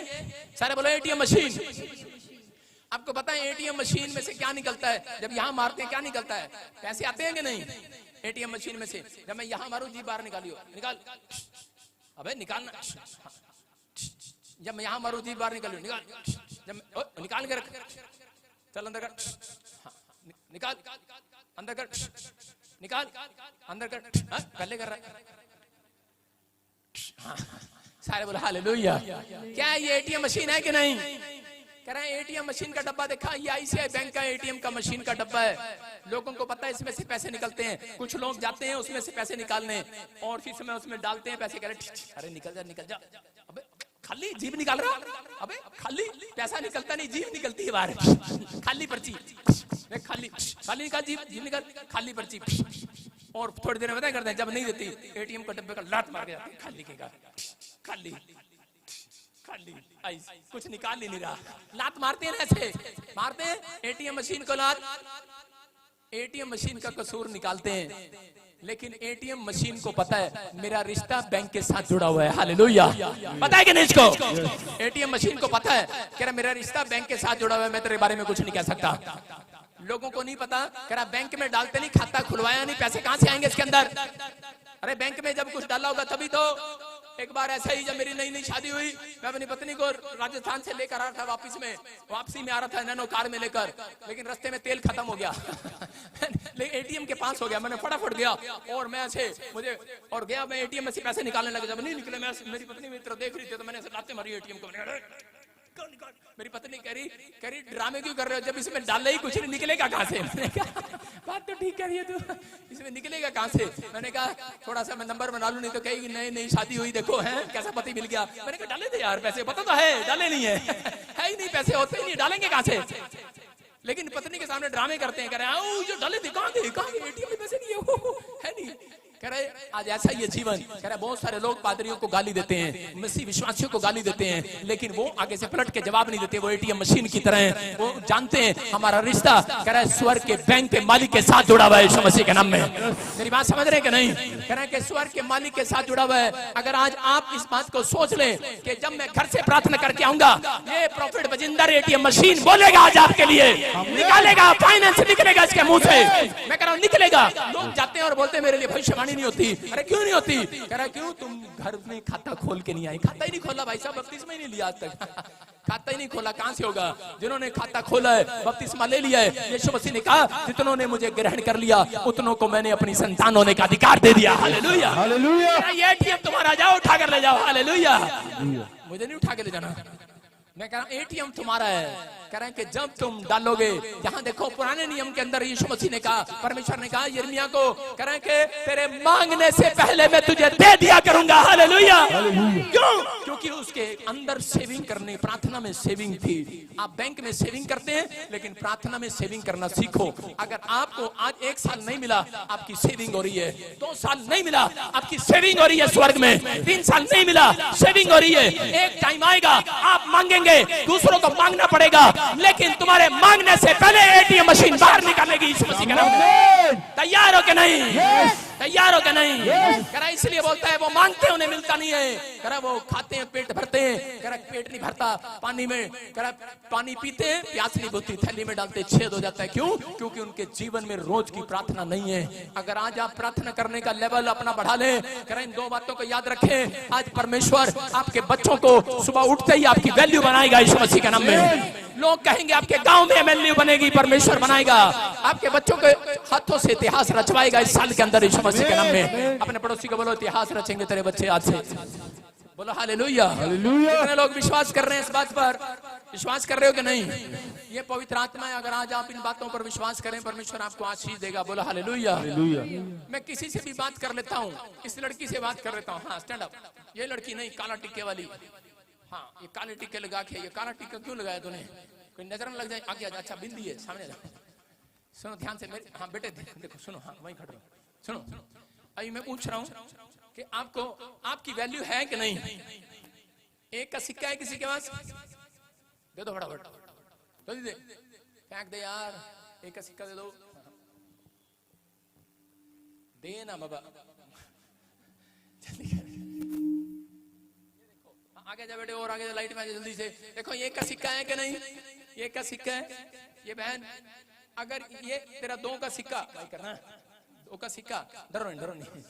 सारे बोलो एटीएम मशीन। आपको पता है एटीएम मशीन में से क्या निकलता है? जब यहाँ मारते हैं क्या निकलता है? पैसे आते हैं कि नहीं? एटीएम मशीन में से जब मैं यहाँ मारू जी बाहर निकालियो, निकाल, अबे निकालना, जब मैं यहाँ मारू जी बाहर निकालियो, निकाल, जब निकाल के रख, चल अंदर कर, निकाल अंदर कर, निकाल अंदर कर, पहले कर रहा है, सारे बोले हालेलुया। क्या ये एटीएम मशीन है कि नहीं? कह रहे हैं एटीएम मशीन का डब्बा देखा, ये आईसीआई बैंक का एटीएम का मशीन का डब्बा है। लोगों को पता है इसमें से पैसे निकलते हैं। कुछ लोग जाते हैं उसमें से पैसे निकालने और फिर समय उसमें डालते हैं पैसे। कह रहे अरे निकल जा। अबे खाली जीभ निकाल रहा, अबे खाली पैसा निकलता नहीं, जीभ निकलती है बाहर। खाली पर्ची, खाली निकाल, जीभ निकाल, खाली पर्ची। और थोड़ी देर में पता करते हैं जब नहीं देती एटीएम का डब्बे का लात मार के जाते हैं, खाली के खाली कुछ निकाल ही नहीं रहा। लात मारते हैं ऐसे मारते हैं एटीएम मशीन को लात। एटीएम मशीन का कसूर निकालते हैं, लेकिन एटीएम मशीन को पता है मेरा रिश्ता बैंक के साथ जुड़ा हुआ है। हालेलुया। पता है कि नहीं इसको? एटीएम मशीन को पता है कि मेरा रिश्ता बैंक के साथ जुड़ा हुआ है, मैं तेरे बारे में कुछ नहीं कह सकता। लोगों को नहीं पता, कह रहा बैंक में डालते नहीं, खाता खुलवाया नहीं, पैसे कहां से आएंगे इसके अंदर? अरे बैंक में जब कुछ डाला होगा तभी तो। एक बार ऐसा ही जब मेरी नई शादी हुई, मैं अपनी पत्नी को राजस्थान से लेकर आ रहा था, वापसी में आ रहा था नैनो कार में लेकर, लेकिन रास्ते में तेल खत्म हो गया। एटीएम के पास हो गया, मैंने फटाफट गया और मैं ऐसे मुझे और गया, मैं एटीएम में से पैसे निकालने लगा। जब नहीं निकले, मैं मेरी पत्नी मेरी तरफ देख रही थी तो मैंने लाते मारी एटीएम को। मेरी पत्नी कह रही ड्रामे क्यों कर रहे हो, जब इसमें डाले ही कुछ नहीं, निकलेगा कहां से? मैंने कहा बात तो ठीक कर रही है तू, इसमें निकलेगा कहां से? मैंने कहा थोड़ा सा मैं नंबर बना लूं, नहीं तो कहेगी नई शादी हुई देखो है कैसा पति मिल गया। मैंने कहा डाले थे यार पैसे, पता तो है डाले नहीं है ही नहीं, पैसे होते ही नहीं, डालेंगे कहां से? लेकिन पत्नी के सामने ड्रामे करते हैं, कह रहे हैं जो डाले थे कहां एटीएम में पैसे नहीं है नहीं। कह रहे आज ऐसा ही है जीवन। कह रहे बहुत सारे लोग पादरियों को गाली देते हैं, मसीह विश्वासियों को गाली देते हैं, लेकिन वो आगे से पलट के जवाब नहीं देते। वो एटीएम मशीन की तरह हैं, वो जानते हैं हमारा रिश्ता कह रहा है स्वर्ग के बैंक के मालिक के साथ जुड़ा हुआ है यीशु मसीह के नाम में। मेरी बात समझ रहे हैं कि नहीं? कह रहे हैं कि स्वर्ग के मालिक के साथ जुड़ा हुआ है। अगर आज आप इस बात को सोच लें कि जब मैं घर से प्रार्थना करके आऊंगा, ये प्रॉफिट बजिंदर एटीएम मशीन बोलेगा आज आपके लिए, निकालेगा फाइनेंस, निकलेगा इसके मुंह से। मैं कह रहा हूं निकलेगा। लोग जाते हैं और बोलते हैं मेरे लिए भविष्यवाणी नहीं होती। अरे क्यों नहीं होती? कह रहा क्यों तुम घर में खाता खोल के नहीं आए? खाता ही नहीं खोला भाई साहब, बपतिस्मा ही नहीं लिया आज तक। खाता ही नहीं खोला, कहां से होगा? जिन्होंने खाता खोला है, बपतिस्मा ले लिया है, यीशु मसीह ने कहा जितनों ने मुझे ग्रहण कर लिया उतनों को मैंने अपनी संतान होने का अधिकार दे दिया। Hallelujah hallelujah. ये एटीएम तुम्हारा, जाओ उठा कर ले जाओ। हालेलुया। मुझे नहीं उठा के ले जाना, मैं कह रहा हूं एटीएम तुम्हारा है। कह रहे हैं कि जब तुम डालोगे, जहां देखो पुराने नियम के अंदर यीशु मसीह ने कहा, परमेश्वर ने कहा यिर्मयाह को, कह रहे हैं कि तेरे मांगने से पहले मैं तुझे दे दिया करूंगा। हालेलुया। क्यों? क्योंकि उसके अंदर सेविंग करनी, प्रार्थना में सेविंग थी। आप बैंक में सेविंग करते हैं, लेकिन प्रार्थना में सेविंग करना सीखो। अगर आपको आज 1 साल नहीं मिला, आपकी सेविंग हो रही है। 2 साल नहीं मिला, आपकी सेविंग हो रही है स्वर्ग में। 3 साल नहीं मिला, सेविंग हो रही है। एक टाइम आएगा आप मांगेंगे, दूसरों को मांगना पड़ेगा, लेकिन तुम्हारे मांगने से पहले एटीएम मशीन बाहर निकालेगी यीशु मसीह के नाम में। तैयार हो के नहीं? तैयार हो के नहीं? करा इसलिए बोलता है वो मांगते हैं उन्हें मिलता नहीं है। करा वो खाते हैं पेट भरते हैं, करा पेट नहीं भरता पानी में, करा पानी पीते हैं प्यास नहीं बुझती, थैली में डालते छेद हो जाता है। क्यों? क्योंकि उनके जीवन में रोज की प्रार्थना नहीं है। अगर आज आप प्रार्थना करने का लेवल अपना बढ़ा लें, करा इन 2 बातों को याद रखें, आज परमेश्वर आपके बच्चों को सुबह उठते ही आपकी वैल्यू बनाएगा यीशु मसीह के नाम में। लोग कहेंगे आपके गांव में एमएलए बनेगी, परमेश्वर बनाएगा। आपके बच्चों के हाथों से इतिहास रचवाएगा इस साल के अंदर यीशु मसीह के नाम में। अपने पड़ोसी को बोलो इतिहास रचेंगे तेरे बच्चे आज से। बोलो हालेलुया हालेलुया। कितने लोग विश्वास कर रहे हैं इस बात पर? विश्वास कर रहे हो कि नहीं? ये पवित्र आत्मा है। अगर आज आप इन बातों पर विश्वास करें, परमेश्वर आपको आशीष देगा। बोलो हालेलुया हालेलुया। मैं किसी से भी बात कर लेता हूँ, इस लड़की से बात कर लेता हूँ, हाँ स्टैंड अप, ये लड़की नहीं काला टिक्के वाली, हाँ ये काले टिक्के लगा के, ये काला टिक्का क्यों लगाया तूने? कोई नजर न लग जाए, आगे आ जा। अच्छा बिंदी है, सामने जा। सुनो ध्यान से मेरे, हाँ बेटे देखो सुनो, हाँ वहीं खड़े सुनो। अभी मैं पूछ रहा हूँ कि आपको आपकी वैल्यू है कि नहीं? एक का सिक्का है किसी के पास? दे दो फटाफट, जल्दी दे, फेंक दे यार, एक का सिक्का दे दो, दे ना बाबा जल्दी। आगे जा बेटे, और आगे जा, लाइट में आ जा जल्दी से। देखो ये का सिक्का है कि नहीं? ये का सिक्का है। ये बहन, अगर ये तेरा 2 का सिक्का, भाई करना 2 का सिक्का, डरो नहीं,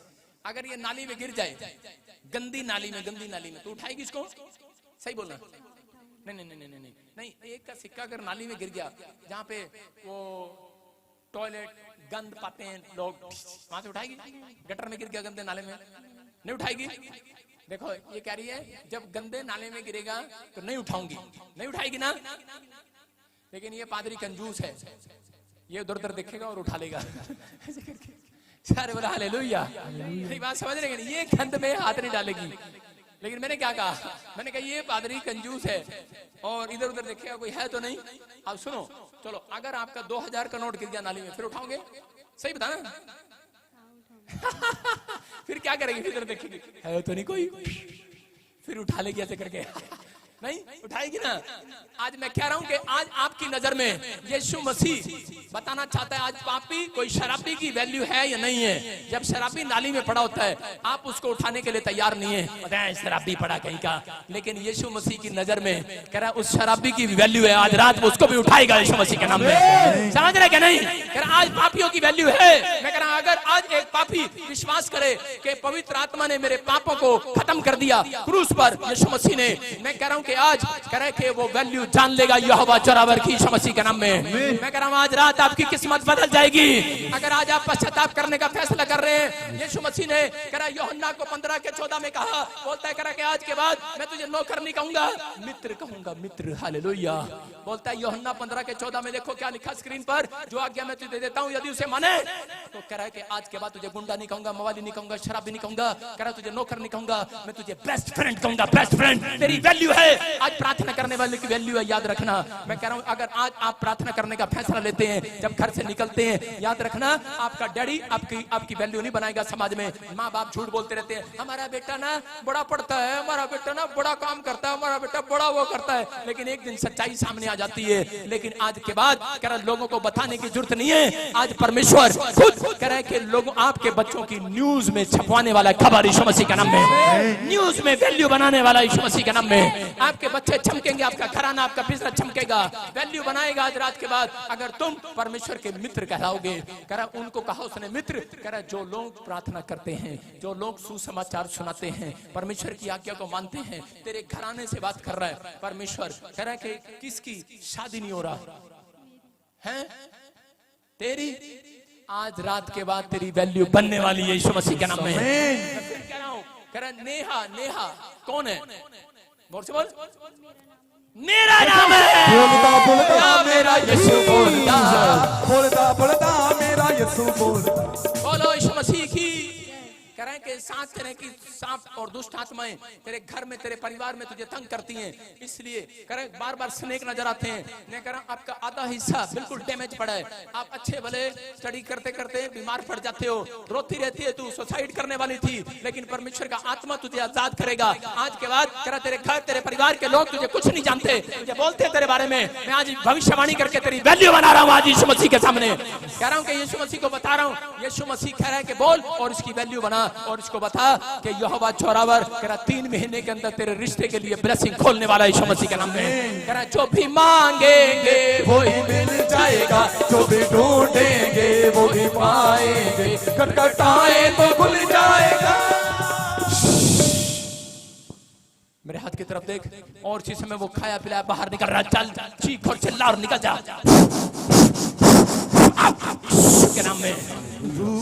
अगर ये नाली में गिर जाए, गंदी नाली में, तो उठाएगी इसको? सही बोलना। नहीं, 1 का सिक्का अगर नाली में गिर गया, जहाँ पे वो टॉयलेट गंद पाते हैं लोग, वहां से उठाएगी? गटर में गिर गया गंदे नाले में, नहीं उठाएगी। देखो ये कह रही है जब गंदे नाले में गिरेगा तो नहीं उठाऊंगी, नहीं उठाएगी ना। लेकिन ये पादरी कंजूस है, ये उधर उधर देखेगा और उठा लेगा। ऐसे करके सारे बोला हालेलुया। ये बात समझ रहे हैं? ये गंद में हाथ नहीं डालेगी। लेकिन मैंने क्या कहा, मैंने कहा ये पादरी कंजूस है और इधर उधर देखेगा कोई है तो नहीं। अब सुनो, चलो अगर आपका 2000 का नोट गिर गया नाली में, फिर उठाओगे? सही बताना। फिर क्या करेगी? फिर देखेगी है तो नहीं कोई, फिर उठा लेगी ऐसे करके। नहीं उठाएगी ना। आज मैं कह रहा हूं कि आज आपकी नजर में यीशु मसीह बताना चाहता है आज पापी कोई शराबी की वैल्यू है या नहीं है। जब शराबी नाली में पड़ा होता है आप उसको उठाने के लिए तैयार नहीं है, पता है शराबी पड़ा कहीं का। लेकिन यीशु मसीह की नजर में कह रहा है उस शराबी की वैल्यू है, आज रात में उसको भी उठाएगा यीशु मसीह के नाम में। समझ रहे क्या? नहीं कह रहा आज पापियों की वैल्यू है। मैं कह रहा अगर आज एक पापी विश्वास करे कि पवित्र आत्मा ने मेरे पापों को खत्म कर दिया क्रूस पर यीशु मसीह ने, मैं कह रहा हूं कि आज करे कि वो वैल्यू जान लेगा यहोवा जोरावर की यीशु मसीह के नाम में। मैं कह रहा हूं आज रात आपकी किस्मत बदल जाएगी अगर आज आप पश्चाताप करने का फैसला कर रहे हैं। यीशु मसीह ने कहा यूहन्ना को 15 के 14 में कहा, बोलता है करा कि आज के बाद मैं तुझे नौकर नहीं कहूंगा मित्र कहूंगा, मित्र। हालेलुया। बोलता है यूहन्ना 15 के 14 में, देखो क्या लिखा स्क्रीन पर, जो आज्ञा मैं तुझे देता हूं यदि उसे माने तो कह रहा है कि आज के बाद तुझे गुंडा नहीं कहूंगा, मवाली नहीं कहूंगा, शराबी नहीं कहूंगा, कह रहा तुझे नौकर नहीं कहूंगा, मैं तुझे बेस्ट फ्रेंड कहूंगा। बेस्ट फ्रेंड तेरी वैल्यू है। आज प्रार्थना करने वाले की वैल्यू है, याद रखना। मैं कह रहा हूं अगर आज आप प्रार्थना करने का फैसला लेते हैं, जब घर से निकलते हैं, याद रखना आपका डैडी आपकी वैल्यू नहीं बनाएगा समाज में। माँ बाप झूठ बोलते रहते हैं, हमारा बेटा ना बड़ा पढ़ता है, हमारा बेटा ना बड़ा काम करता है, हमारा बेटा बड़ा वो करता है। लेकिन एक दिन सच्चाई सामने आ जाती है। लेकिन आज के बाद कह रहा लोगों को बताने की जरूरत नहीं है। आज परमेश्वर खुद कह रहा है कि लोग आपके बच्चों की न्यूज में छपवाने वाला खबर यीशु मसीह के नाम में, न्यूज में वैल्यू बनाने वाला यीशु मसीह के नाम में। आपके बच्चे चमकेंगे, आपका घराना आपका बिजनेस चमकेगा, वैल्यू बनाएगा आज रात के बाद अगर तुम परमेश्वर के मित्र कहलाओगे। कह रहा उनको कहा उसने मित्र, कह रहा जो लोग प्रार्थना करते हैं, जो लोग सुसमाचार सुनाते हैं, परमेश्वर की आज्ञा को मानते हैं, तेरे घराने से बात कर रहा है परमेश्वर। कह रहा है कि किसकी शादी नहीं हो रहा है, तेरी आज रात के बाद तेरी वैल्यू बनने वाली है यीशु मसीह के नाम में। कह रहा हूं, कह रहा नेहा, नेहा कौन है? बोल से बोल, मेरा नाम है। बोलता बोलता मेरा यीशु बोलता, बोलता बोलता मेरा यीशु बोलता। बोलो यीशु मसीह की। कह रहे हैं कि 7 तरह की सांप और दुष्ट आत्माएं तेरे घर में, तेरे परिवार में तुझे तंग करती हैं। इसलिए कह रहे बार बार स्नेक नजर आते हैं। मैं कह रहा हूं आपका आधा हिस्सा बिल्कुल डैमेज पड़ा है। आप अच्छे भले स्टडी करते करते बीमार पड़ जाते हो, रोती रहती है, तू सुसाइड करने वाली थी, लेकिन परमेश्वर का आत्मा तुझे आजाद करेगा आज के बाद। कह रहा तेरे घर, तेरे परिवार के लोग तुझे कुछ नहीं जानते, तुझे बोलते तेरे बारे में। मैं आज भविष्यवाणी करके तेरी वैल्यू बना रहा हूं आज यीशु मसीह के सामने। कह रहा हूं कि यीशु मसीह को बता रहा हूं, यीशु मसीह कह रहा है कि बोल और इसकी वैल्यू बना और इसको बता कि यहोवा जोरावर कह रहा 3 महीने के अंदर तेरे रिश्ते के लिए ब्लेसिंग खोलने वाला यीशु मसीह के नाम में। कह रहा जो भी मांगेंगे वो ही मिल जाएगा, जो भी ढूंढेंगे वो भी पाएंगे, खटखटाए तो खुल जाएगा। मेरे हाथ की तरफ देख, और चीज में वो खाया पिलाया बाहर निकल रहा, चल चीख और चिल्ला और निकल जा के नाम में।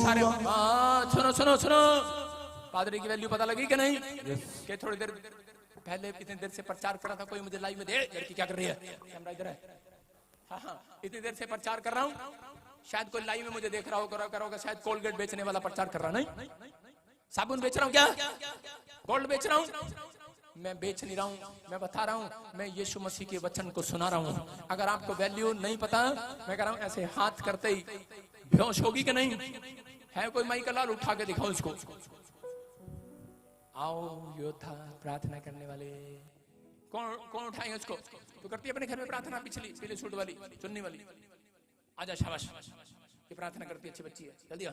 सारे सुनो सुनो सुनो, पादरी की वैल्यू पता लगी कि नहीं? कि थोड़ी देर पहले इतनी देर से प्रचार कर रहा था, कोई मुझे लाइव में दे, लड़की क्या कर रही है, कैमरा इधर है। हाँ, इतनी देर से प्रचार कर रहा हूँ, शायद कोई लाइव में मुझे देख रहा होगा, शायद कोलगेट बेचने वाला प्रचार कर रहा। नहीं, साबुन बेच रहा हूँ क्या? गोल्ड बेच रहा हूँ? मैं बेच नहीं रहा हूँ, मैं बता रहा हूँ, मैं यीशु मसीह के वचन को सुना रहा हूँ। अगर आपको वैल्यू नहीं पता, मैं कह रहा हूँ ऐसे हाथ करते ही बेहोश होगी कि नहीं? है कोई माई का लाल उठा के दिखाओ इसको। आओ योद्धा प्रार्थना करने वाले, कौन कौन उठाएंगे उसको? तो करती है अपने घर में प्रार्थना, पिछली पीले सूट वाली चुन्नी वाली, आजा शाबाश, ये प्रार्थना करती है, अच्छी बच्ची है, जल्दी आ।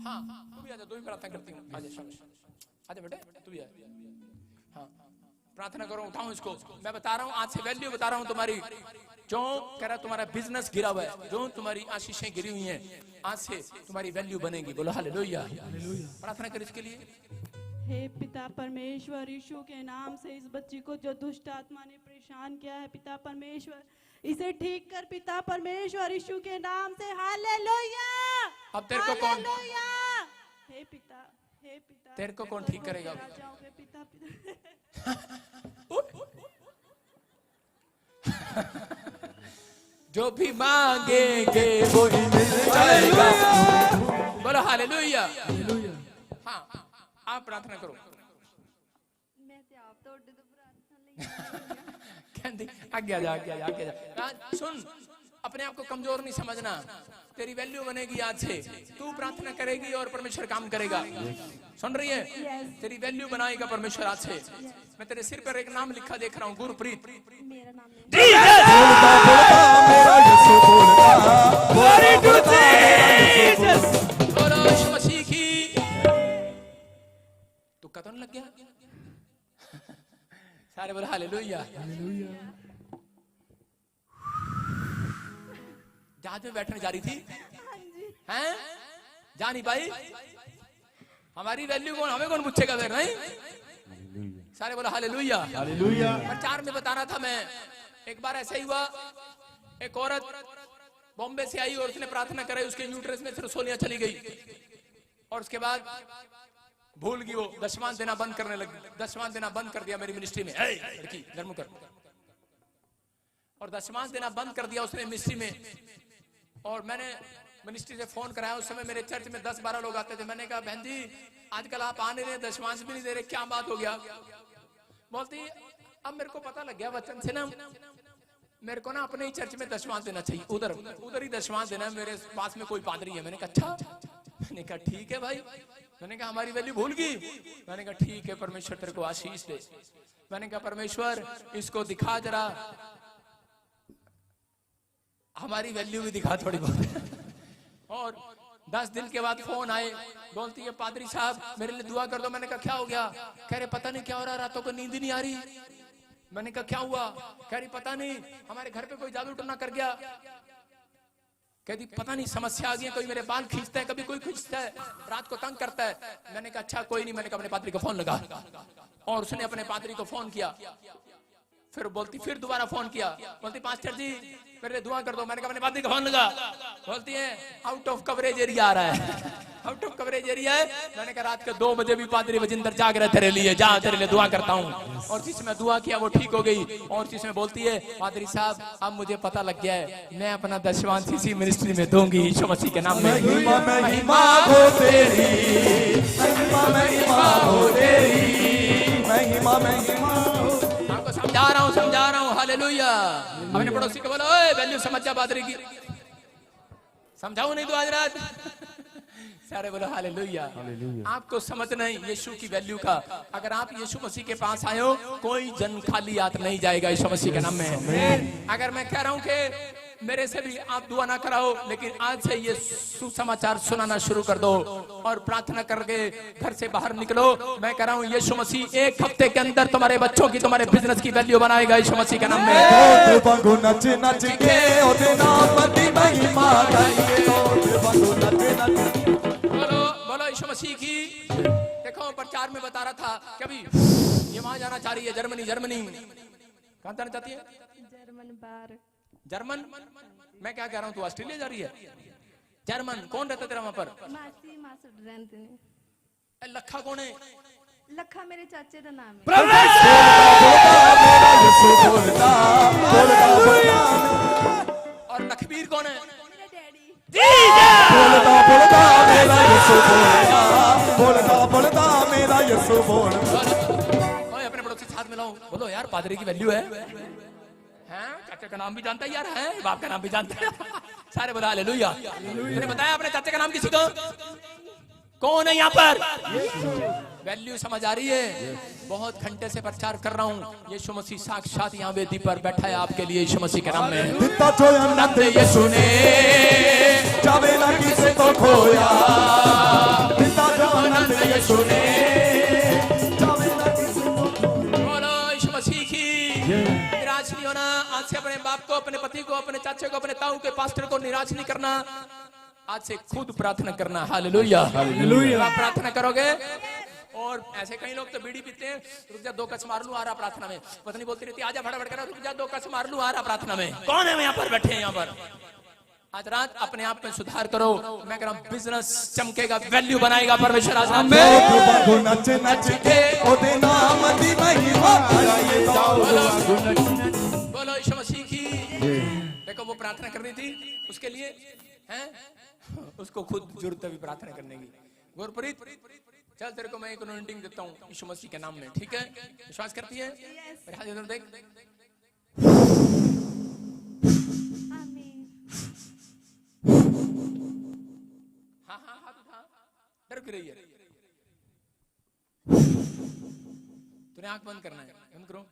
हाँ तू भी आजा, तू भी प्रार्थना करती हूँ, आजा शाबाश, आजा बेटे तू भी आ। हाँ प्रार्थना करो, उठाओ इसको। मैं बता रहा हूँ आज से वैल्यू बता रहा हूँ तुम्हारी। जो कह रहा तुम्हारा बिजनेस गिरा हुआ है, जो तुम्हारी आशीषें गिरी हुई हैं, आज से तुम्हारी वैल्यू बनेगी। बोलो हालेलुया। प्रार्थना कर इसके लिए। हे पिता परमेश्वर, यीशु के नाम से इस बच्ची को जो दुष्ट आत्मा ने परेशान किया है, पिता परमेश्वर इसे ठीक कर, पिता परमेश्वर यीशु के नाम से। हालेलुया। अब तेरे को कौन? हालेलुया। हे पिता, हे पिता तेरे को कौन ठीक करेगा? राजाओं के पिता पिता जो भी मांगेंगे वो ही मिल जाएगा। बोलो हालेलुया। हाँ, आप प्रार्थना करो। मैं ते आप तो प्रार्थना कहती आगे जा आगे जा आगे जा। सुन, अपने आप को कमजोर नहीं समझना, तेरी वैल्यू बनेगी आज से। तू प्रार्थना करेगी और परमेश्वर काम करेगा। सुन रही है? तेरी वैल्यू बनाएगा परमेश्वर आज से। मैं तेरे सिर पर एक नाम लिखा देख रहा हूँ, गुरप्रीत। मेरा नाम है। मेरा यीशु बोलता, बोलो यीशु मसीह की। तुक्का तो नहीं लग गया? सारे बोलो हालेलुया। जहाज में बैठने जा रही थी, हैं? जा नहीं पाई? हमारी वैल्यू कौन, हमें कौन पूछेगा फिर? नहीं, सारे बोलो हालेलुया। हालेलुया। प्रचार में बता रहा था मैं, एक बार ऐसा ही हुआ, एक औरत बॉम्बे से आई और उसने प्रार्थना कराई, उसके यूट्रस में रसोलियां चली गई और उसके बाद भूल गई, वो दशवान देना बंद करने लगी। दशवान देना बंद कर दिया मेरी मिनिस्ट्री में। लड़की धर्म कर, और दशवान देना बंद कर दिया उसने मिनिस्ट्री में। और मैंने मिनिस्ट्री से फोन कराया, उस समय मेरे चर्च में 10-12 लोग आते थे। मैंने कहा बहन जी आजकल आप आ नहीं रहे, दशवांश भी नहीं दे रहे, क्या बात हो गया? बोलती अब मेरे को पता लग गया वचन से ना, मेरे को ना अपने ही चर्च में दशवांश देना चाहिए, उधर ही दशवांश देना है, मेरे पास में कोई पादरी है। मैंने कहा अच्छा? मैंने कहा ठीक है भाई। मैंने कहा हमारी वैल्यू भूल गई? मैंने कहा ठीक है, परमेश्वर तेरे को आशीष दे। मैंने कहा परमेश्वर इसको दिखा जरा, हमारी वैल्यू भी दिखा थोड़ी बहुत। और 10 दिन के बाद फोन आए, बोलती है पादरी साहब मेरे लिए दुआ कर दो। मैंने कहा क्या हो गया? कह रहे पता नहीं क्या हो रहा, रातों को नींद नहीं आ रही। मैंने कहा क्या हुआ? कह रही पता नहीं, हमारे घर पे कोई जादू टोना कर गया। कहती पता नहीं समस्या आ गई है, कोई मेरे बाल खींचता है, कभी कोई खींचता है, रात को तंग करता है। मैंने कहा अच्छा कोई नहीं। मैंने कहा अपने पादरी को फोन लगा, और उसने अपने पादरी को फोन किया। फिर बोलती फिर दोबारा फोन किया, बोलती पास्टर जी मेरे लिए दुआ कर दो। मैंने कहा अपने पादरी को फोन लगा। बोलती है आउट ऑफ कवरेज एरिया आ रहा है, आउट ऑफ कवरेज एरिया है। मैंने कहा रात के 2 बजे भी पादरी वजिंदर जाग रहे तेरे लिए, जा तेरे लिए दुआ करता हूँ। और जिसमें दुआ किया वो ठीक हो गई। और जिसमें बोलती है पादरी साहब अब मुझे पता लग गया है, मैं अपना दशवांश इसी मिनिस्ट्री में दूंगी यीशु मसीह के नाम में। महिमा महिमा हो तेरी, महिमा महिमा हो तेरी, महिमा महिमा हो। आपको समझा रहा हूँ हालेलुया। अपने पड़ोसी को बोलो ओए वैल्यू समझ जा पादरी की। समझाऊं नहीं तो आज रात? सारे बोलो हालेलुया। आपको समझना है यीशु की वैल्यू का। अगर आप यीशु मसीह के पास आए हो, कोई जन खाली हाथ नहीं जाएगा यीशु मसीह के नाम में। अगर मैं कह रहा हूं कि मेरे से भी आप दुआ ना कराओ, लेकिन आज से ये सुसमाचार सुनाना शुरू कर दो और प्रार्थना करके घर से बाहर निकलो। मैं कह रहा हूँ यीशु मसीह 1 हफ्ते के अंदर तुम्हारे बच्चों की, तुम्हारे बिजनेस की वैल्यू बनाएगा यीशु मसीह के नाम में। नच नच के ओदे नाम दी महिमा गाइए, नच नच। बोलो बोलो यीशु मसीह की। देखो प्रचार में बता रहा था कि अभी ये वहां जाना चाह रही है, जर्मनी। कहां जाना चाहती है? जर्मन बार। जर्मन? मैं क्या कह रहा हूँ, तू ऑस्ट्रेलिया जा रही है? जर्मन कौन रहता तेरा वहां पर? मासी मासड़ रहते ने। लखा कौन है? लखा मेरे चाचे का नाम है। मेरा यीशु बोलता, बोलता बोलता। और लखबीर कौन है? मेरे डैडी। बोलता बोलता मेरा यीशु बोलता, बोलता बोलता मेरा यीशु बोलता। ओए अपने पड़ोसी साथ में लाओ, बोलो यार पादरी की वैल्यू है, हैं? चाचा का नाम भी जानता है यार, है बाप का नाम भी जानता है। सारे बोला हालेलुया। मैंने बताया अपने चाचा का नाम किसी को? कौन है यहाँ पर? वैल्यू समझ आ रही है? बहुत घंटे से प्रचार कर रहा हूँ, यीशु मसीह साक्षात यहाँ वेदी पर बैठा है आपके लिए यीशु मसीह के नाम में। दिता जो आनंद यीशु ने जावे ना किसे को खोया, दिता जो आनंद यीशु ने जावे ना किसे को खोया। बोलो यीशु मसीह की। निराश नहीं होना। आज से अपने बाप को, अपने पति को, अपने चाचे को, अपने ताऊ के पास्टर को निराश नहीं करना। आज से खुद प्रार्थना करना। Hallelujah hallelujah. आप प्रार्थना करोगे। और ऐसे कई लोग तो बीड़ी पीते हैं, रुक जा 2 कस मार लूं आ रहा प्रार्थना में। पत्नी बोलती रहती आजा फटाफट करो, रुक जा 2 कस मार लूं आ रहा प्रार्थना में। कौन है यहाँ पर बैठे हैं? यहाँ पर आज रात अपने आप में सुधार करो। मैं कह रहा हूं बिजनेस चमकेगा, वैल्यू बनाएगा परमेश्वर। आज रात बागो नच नच के ओदे नाम दी महिमा कराइए बोलो यीशु मसीह की। देखो वो प्रार्थना करनी थी, उसके लिए हैं उसको खुद जरूरत है भी प्रार्थना करने की। गुरप्रीत चल तेरे को मैं एक अनॉइंटिंग देता हूँ यीशु मसीह के नाम में, ठीक है? विश्वास करती है? मेरे हाथ इधर देख। हाँ हाँ हाथ उठा, डर क्यों रही है? तूने आंख बंद करना है, बंद करो।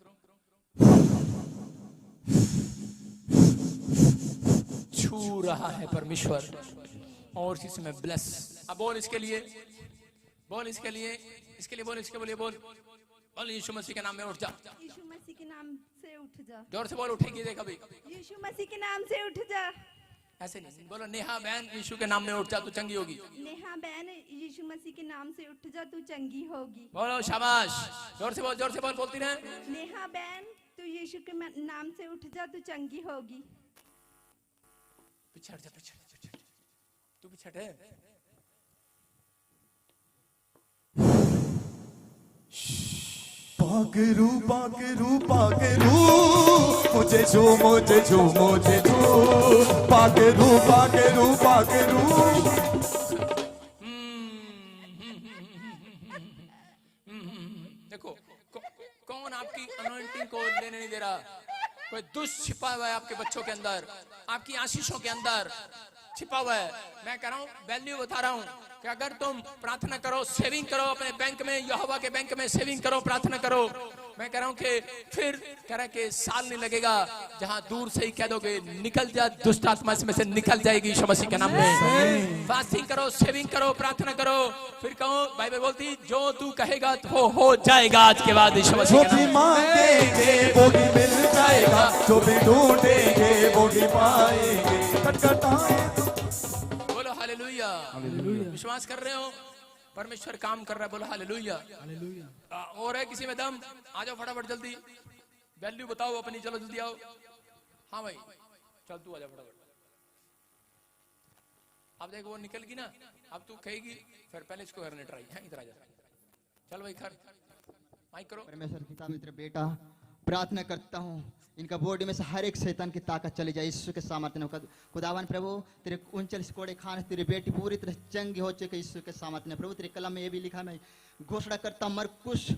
छू रहा है परमेश्वर और इसी में ब्लेस। अब बोल इसके लिए, बोल इसके लिए, इसके लिए बोल, इसके लिए बोल, बोल यीशु मसीह के नाम में उठ जा। यीशु मसीह के नाम से उठ जा। जोर से बोल, उठेगी देख अभी। यीशु मसीह के नाम से उठ जा। ऐसे नहीं बोलो, नेहा बहन यीशु के नाम में उठ जा, तू चंगी होगी। नेहा बहन यीशु मसीह के नाम से उठ जा, तू चंगी होगी। बोलो शाबाश, जोर से बोल, जोर से बोल, बोलती रहे। नेहा बहन तू यीशु के नाम से उठ जा, तू चंगी होगी। पिछड़ जा, पिछड़ जा, तू पिछड़ है। पागरू पागरू पागरू मुझे छू मुझे छू मुझे छू पागरू पागरू पागरू। देखो कौन आपकी अनॉइंटिंग को लेने नहीं दे रहा? कोई दुष्ट छिपा हुआ है आपके बच्चों के अंदर, आपकी आशीषों के अंदर छिपा हुआ है। मैं कह रहा हूँ, वैल्यू बता रहा हूँ कि अगर तुम प्रार्थना करो, सेविंग करो अपने बैंक में, यहोवा के बैंक में सेविंग करो, प्रार्थना करो। मैं कह रहा हूँ कि फिर कह रहा कि साल नहीं लगेगा, जहां दूर से ही कह दोगे निकल जा, दुष्ट आत्मा इसमें से निकल जाएगी यीशु मसीह के नाम में। फास्टिंग करो, सेविंग करो, प्रार्थना करो, फिर कहो बाइबल बोलती जो तू कहेगा तो हो जाएगा। आज के बाद यीशु मसीह जो भी मांगेंगे वो भी मिल जाएगा, जो भी ढूंढेंगे वो भी पाएंगे। खटखटाए बोलो हालेलुया। विश्वास कर रहे हो परमेश्वर काम कर रहा है? बोलो हालेलुया। और है किसी में दम? आ जाओ फटाफट जल्दी, वैल्यू बताओ अपनी, चलो जल्दी आओ। हाँ भाई चल तू आ जा फटाफट। अब देखो वो निकल गई ना, अब तू कहेगी फिर पहले इसको करने ट्राई है। इधर आ जा, चल भाई कर माइक करो। परमेश्वर पिता मित्र बेटा प्रार्थना करता हूँ, इनका बॉडी में से हर एक शैतान की ताकत चली जाए यीशु के सामर्थ्य में। खुदावन प्रभु तेरे 39 कोड़े खाने तेरी बेटी पूरी तरह चंगी हो चुकी यीशु के सामर्थ्य में। प्रभु तेरे कलम में ये भी लिखा, मैं घोषणा करता हूँ मरकुस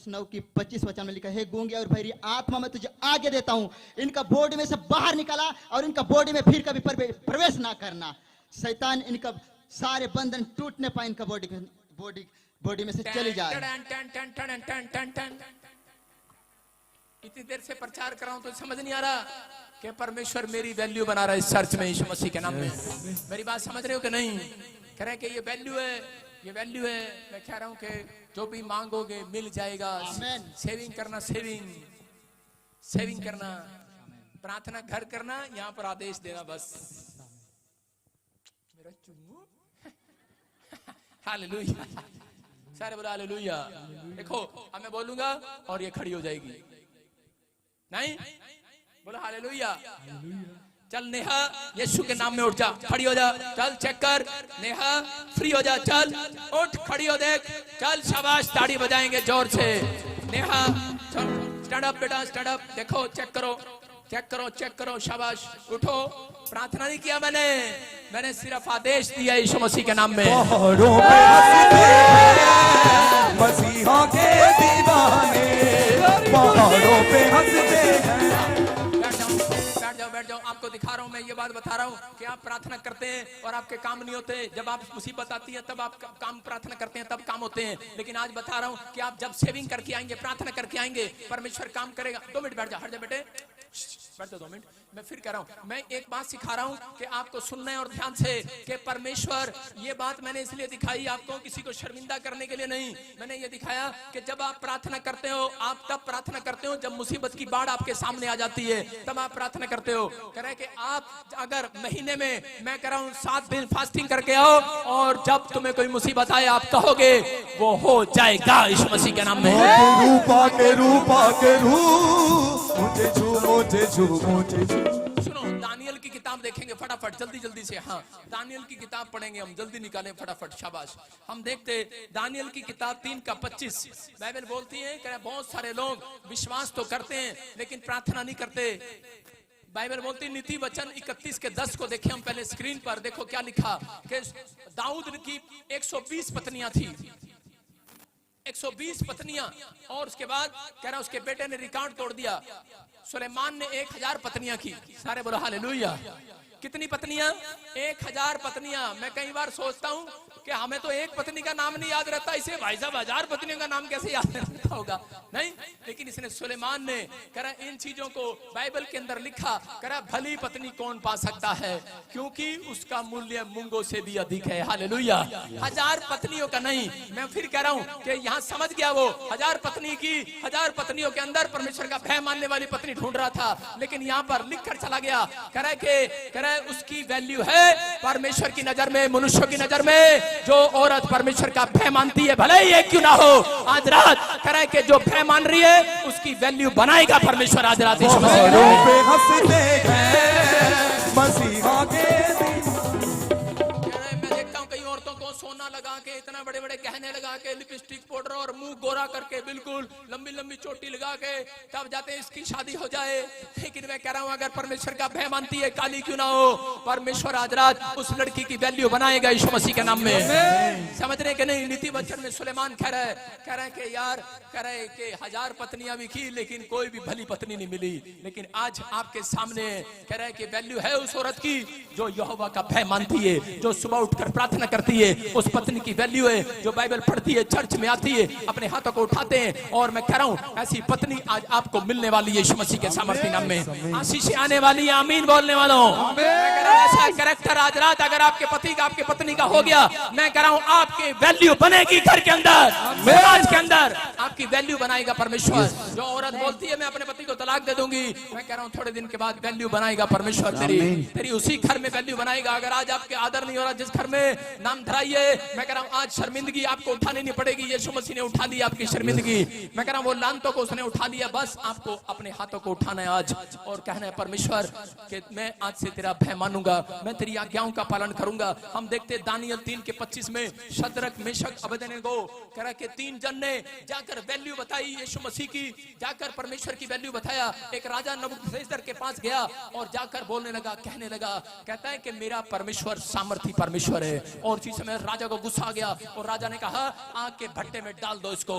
9 की 25 वचन में लिखा है, गूंगी और बहरी आत्मा में तुझे आगे देता हूँ, इनका बॉडी में से बाहर निकाला और इनका बॉडी में फिर कभी प्रवेश ना करना। शैतान इनका सारे बंधन टूटने पाए, इनका बॉडी में से चली जाए। इतनी देर से प्रचार कर रहा हूं तो समझ नहीं आ रहा कि परमेश्वर मेरी वैल्यू बना रहा है इस चर्च में यीशु मसीह के नाम में। मेरी बात समझ रहे हो कि नहीं? कह रहे हैं कि ये वैल्यू है, ये वैल्यू है। मैं कह रहा हूं कि जो भी मांगोगे मिल जाएगा। सेविंग करना, सेविंग करना, प्रार्थना घर करना, यहाँ पर आदेश देना बस। मेरा चुम्मू हालेलुया, सारे बोला हालेलुया। देखो अब मैं बोलूंगा और ये खड़ी हो जाएगी। नहीं बोलो हालेलुया। चल नेहा यीशु के नाम में उठ जा, खड़ी हो जा, चल चेक कर। नेहा फ्री हो जा, चल उठ, खड़ी हो, देख, चल शाबाश, ताड़ी बजाएंगे जोर से। नेहा चल स्टैंड अप बेटा, स्टैंड अप। देखो चेक करो, चेक करो, चेक करो, शाबाश, उठो। प्रार्थना नहीं किया मैंने सिर्फ आदेश दिया यीशु मसीह के नाम में। पहाड़ों पे हंसते हैं मसीहा के दीवाने, पहाड़ों पे हंसते हैं। बैठ जाओ, आपको दिखा रहा हूं, मैं ये बात बता रहा हूं कि आप प्रार्थना करते हैं और आपके काम नहीं होते। जब आप मुसीबत आती है तब आप काम प्रार्थना करते हैं, तब काम होते हैं। लेकिन आज बता रहा हूं कि आप जब सेविंग करके आएंगे, प्रार्थना करके आएंगे, परमेश्वर काम करेगा। 2 मिनट बैठ जा, हट जा बेटे, बैठ जा 2 मिनट। मैं फिर कह रहा हूं, मैं एक बात सिखा रहा हूं कि आपको सुनना है और ध्यान से कि परमेश्वर, ये बात मैंने इसलिए दिखाई आपको, किसी को शर्मिंदा करने के लिए नहीं। मैंने ये दिखाया कि जब आप प्रार्थना करते हो, आप तब प्रार्थना करते हो जब मुसीबत की बाढ़ आपके सामने आ जाती है, तब आप प्रार्थना करते हो। कह रहे कि आप अगर महीने में, मैं कह रहा हूं 7 दिन फास्टिंग करके आओ और जब तुम्हें कोई मुसीबत आए आप कहोगे वो हो जाएगा यीशु मसीह के नाम में। रूपा के रूपा के रू मुझे छू मुझे छू मुझे छू। सुनो दानियल की देखेंगे फटाफट जल्दी जल्दी से। हाँ, दानियल की किताब पढ़ेंगे हम, जल्दी निकालें फटाफट, शाबाश। हम देखते दानियल की किताब 3:25। बाइबल बोलती है कि बहुत सारे लोग विश्वास तो करते हैं लेकिन प्रार्थना नहीं करते। बाइबल बोलती नीति वचन 31:10 को देखें हम पहले स्क्रीन पर। देखो क्या लिखा कि दाऊद की 120 पत्नियां थी, 120 पत्नियां, और उसके बाद कह रहा उसके बेटे ने रिकॉर्ड तोड़ दिया। सुलेमान ने 1000 पत्नियां की। सारे बोलो हालेलुया। कितनी पत्नियां? 1000 पत्नियां। मैं कई बार सोचता हूं कि हमें तो एक पत्नी का नाम नहीं याद रहता, इसे भाई साहब 1000 पत्नियों का नाम कैसे याद रहता होगा? नहीं, लेकिन इसने सुलेमान ने करा इन चीजों को बाइबल के अंदर लिखा, करा भली पत्नी कौन पा सकता है क्योंकि उसका मूल्य मूंगों से भी अधिक है। हालेलुया। 1000 पत्नियों का नहीं, मैं फिर कह रहा हूं कि यहां समझ गया वो 1000 पत्नी की, 1000 पत्नियों के अंदर परमेश्वर का भय मानने वाली पत्नी ढूंढ रहा था, लेकिन यहां पर लिख कर चला गया करे उसकी वैल्यू है परमेश्वर की नजर में, मनुष्यों की नजर में। जो औरत परमेश्वर का भय मानती है, भले ही एक क्यों ना हो, आज रात करे के जो भय मान रही है उसकी वैल्यू बनाएगा परमेश्वर। आज रात पे हंसते हैं मसीहा के औरतों को सोना लगा के, इतना बड़े बड़े गहने लगा के, लिपस्टिक पाउडर और मुंह गोरा करके, बिल्कुल लंबी लंबी चोटी लगा के तब जाते हैं इसकी शादी हो जाए। लेकिन मैं कह रहा हूं अगर परमेश्वर का भय मानती है, काली क्यों ना हो, परमेश्वर आज रात उस लड़की की वैल्यू बनाएगा यीशु मसीह के नाम में। समझ रहे कि नहीं? नीति वचन में सुलेमान कह रहे कि यार कह रहे कि 1000 पत्नियां भी की लेकिन कोई भी भली पत्नी नहीं मिली। लेकिन आज आपके सामने कह रहे कि वैल्यू है उस औरत की जो यहोवा का भय मानती है, जो सुबह उठकर प्रार्थना करती है। उस पत्नी की वैल्यू है जो बाइबल पढ़ती है, चर्च में आती है, अपने हाथों को उठाते हैं। और मैं कह रहा हूं ऐसी पत्नी आज आपको मिलने वाली है यीशु मसीह के सामर्थ्य नाम में। आशीष आने वाली है, आमीन बोलने वालों। ऐसा कैरेक्टर आज रात अगर आपके पति का, आपके पत्नी का हो गया, मैं कह रहा हूं आपकी वैल्यू बनेगी घर के अंदर, समाज के अंदर आपकी वैल्यू बनाएगा परमेश्वर। जो औरत बोलती है मैं अपने पति को तलाक दे दूंगी, मैं कह रहा हूं थोड़े दिन के बाद वैल्यू बनाएगा परमेश्वर। तेरी उसी घर में वैल्यू बनाएगा। अगर आज आपके आदर नहीं हो रहा जिस घर में नाम धराइए, मैं कह रहा हूं आज शर्मिंदगी आपको उठानी नहीं पड़ेगी। यीशु मसीह ने उठा ली आपकी शर्मिंदगी। मैं कह रहा हूं वो लानतों को उसने उठा लिया, बस आपको अपने हाथों को उठाना है आज और कहना है परमेश्वर कि मैं आज से तेरा भय मानूंगा, मैं तेरी आज्ञाओं का पालन करूंगा। हम देखते दानियल 3:25 में शद्रक, मेशक, अबेदनेगो कह रहा कि 3 जन ने जाकर वैल्यू बताई यीशु मसीह की, जाकर परमेश्वर की वैल्यू बताया। एक राजा नबूकदनेस्सर के पास गया और जाकर बोलने लगा, कहने लगा, कहता है कि मेरा परमेश्वर सामर्थी परमेश्वर है। और इसी समय राजा को गुस्सा आ गया और राजा ने कहा आग के भट्टे में डाल दो इसको।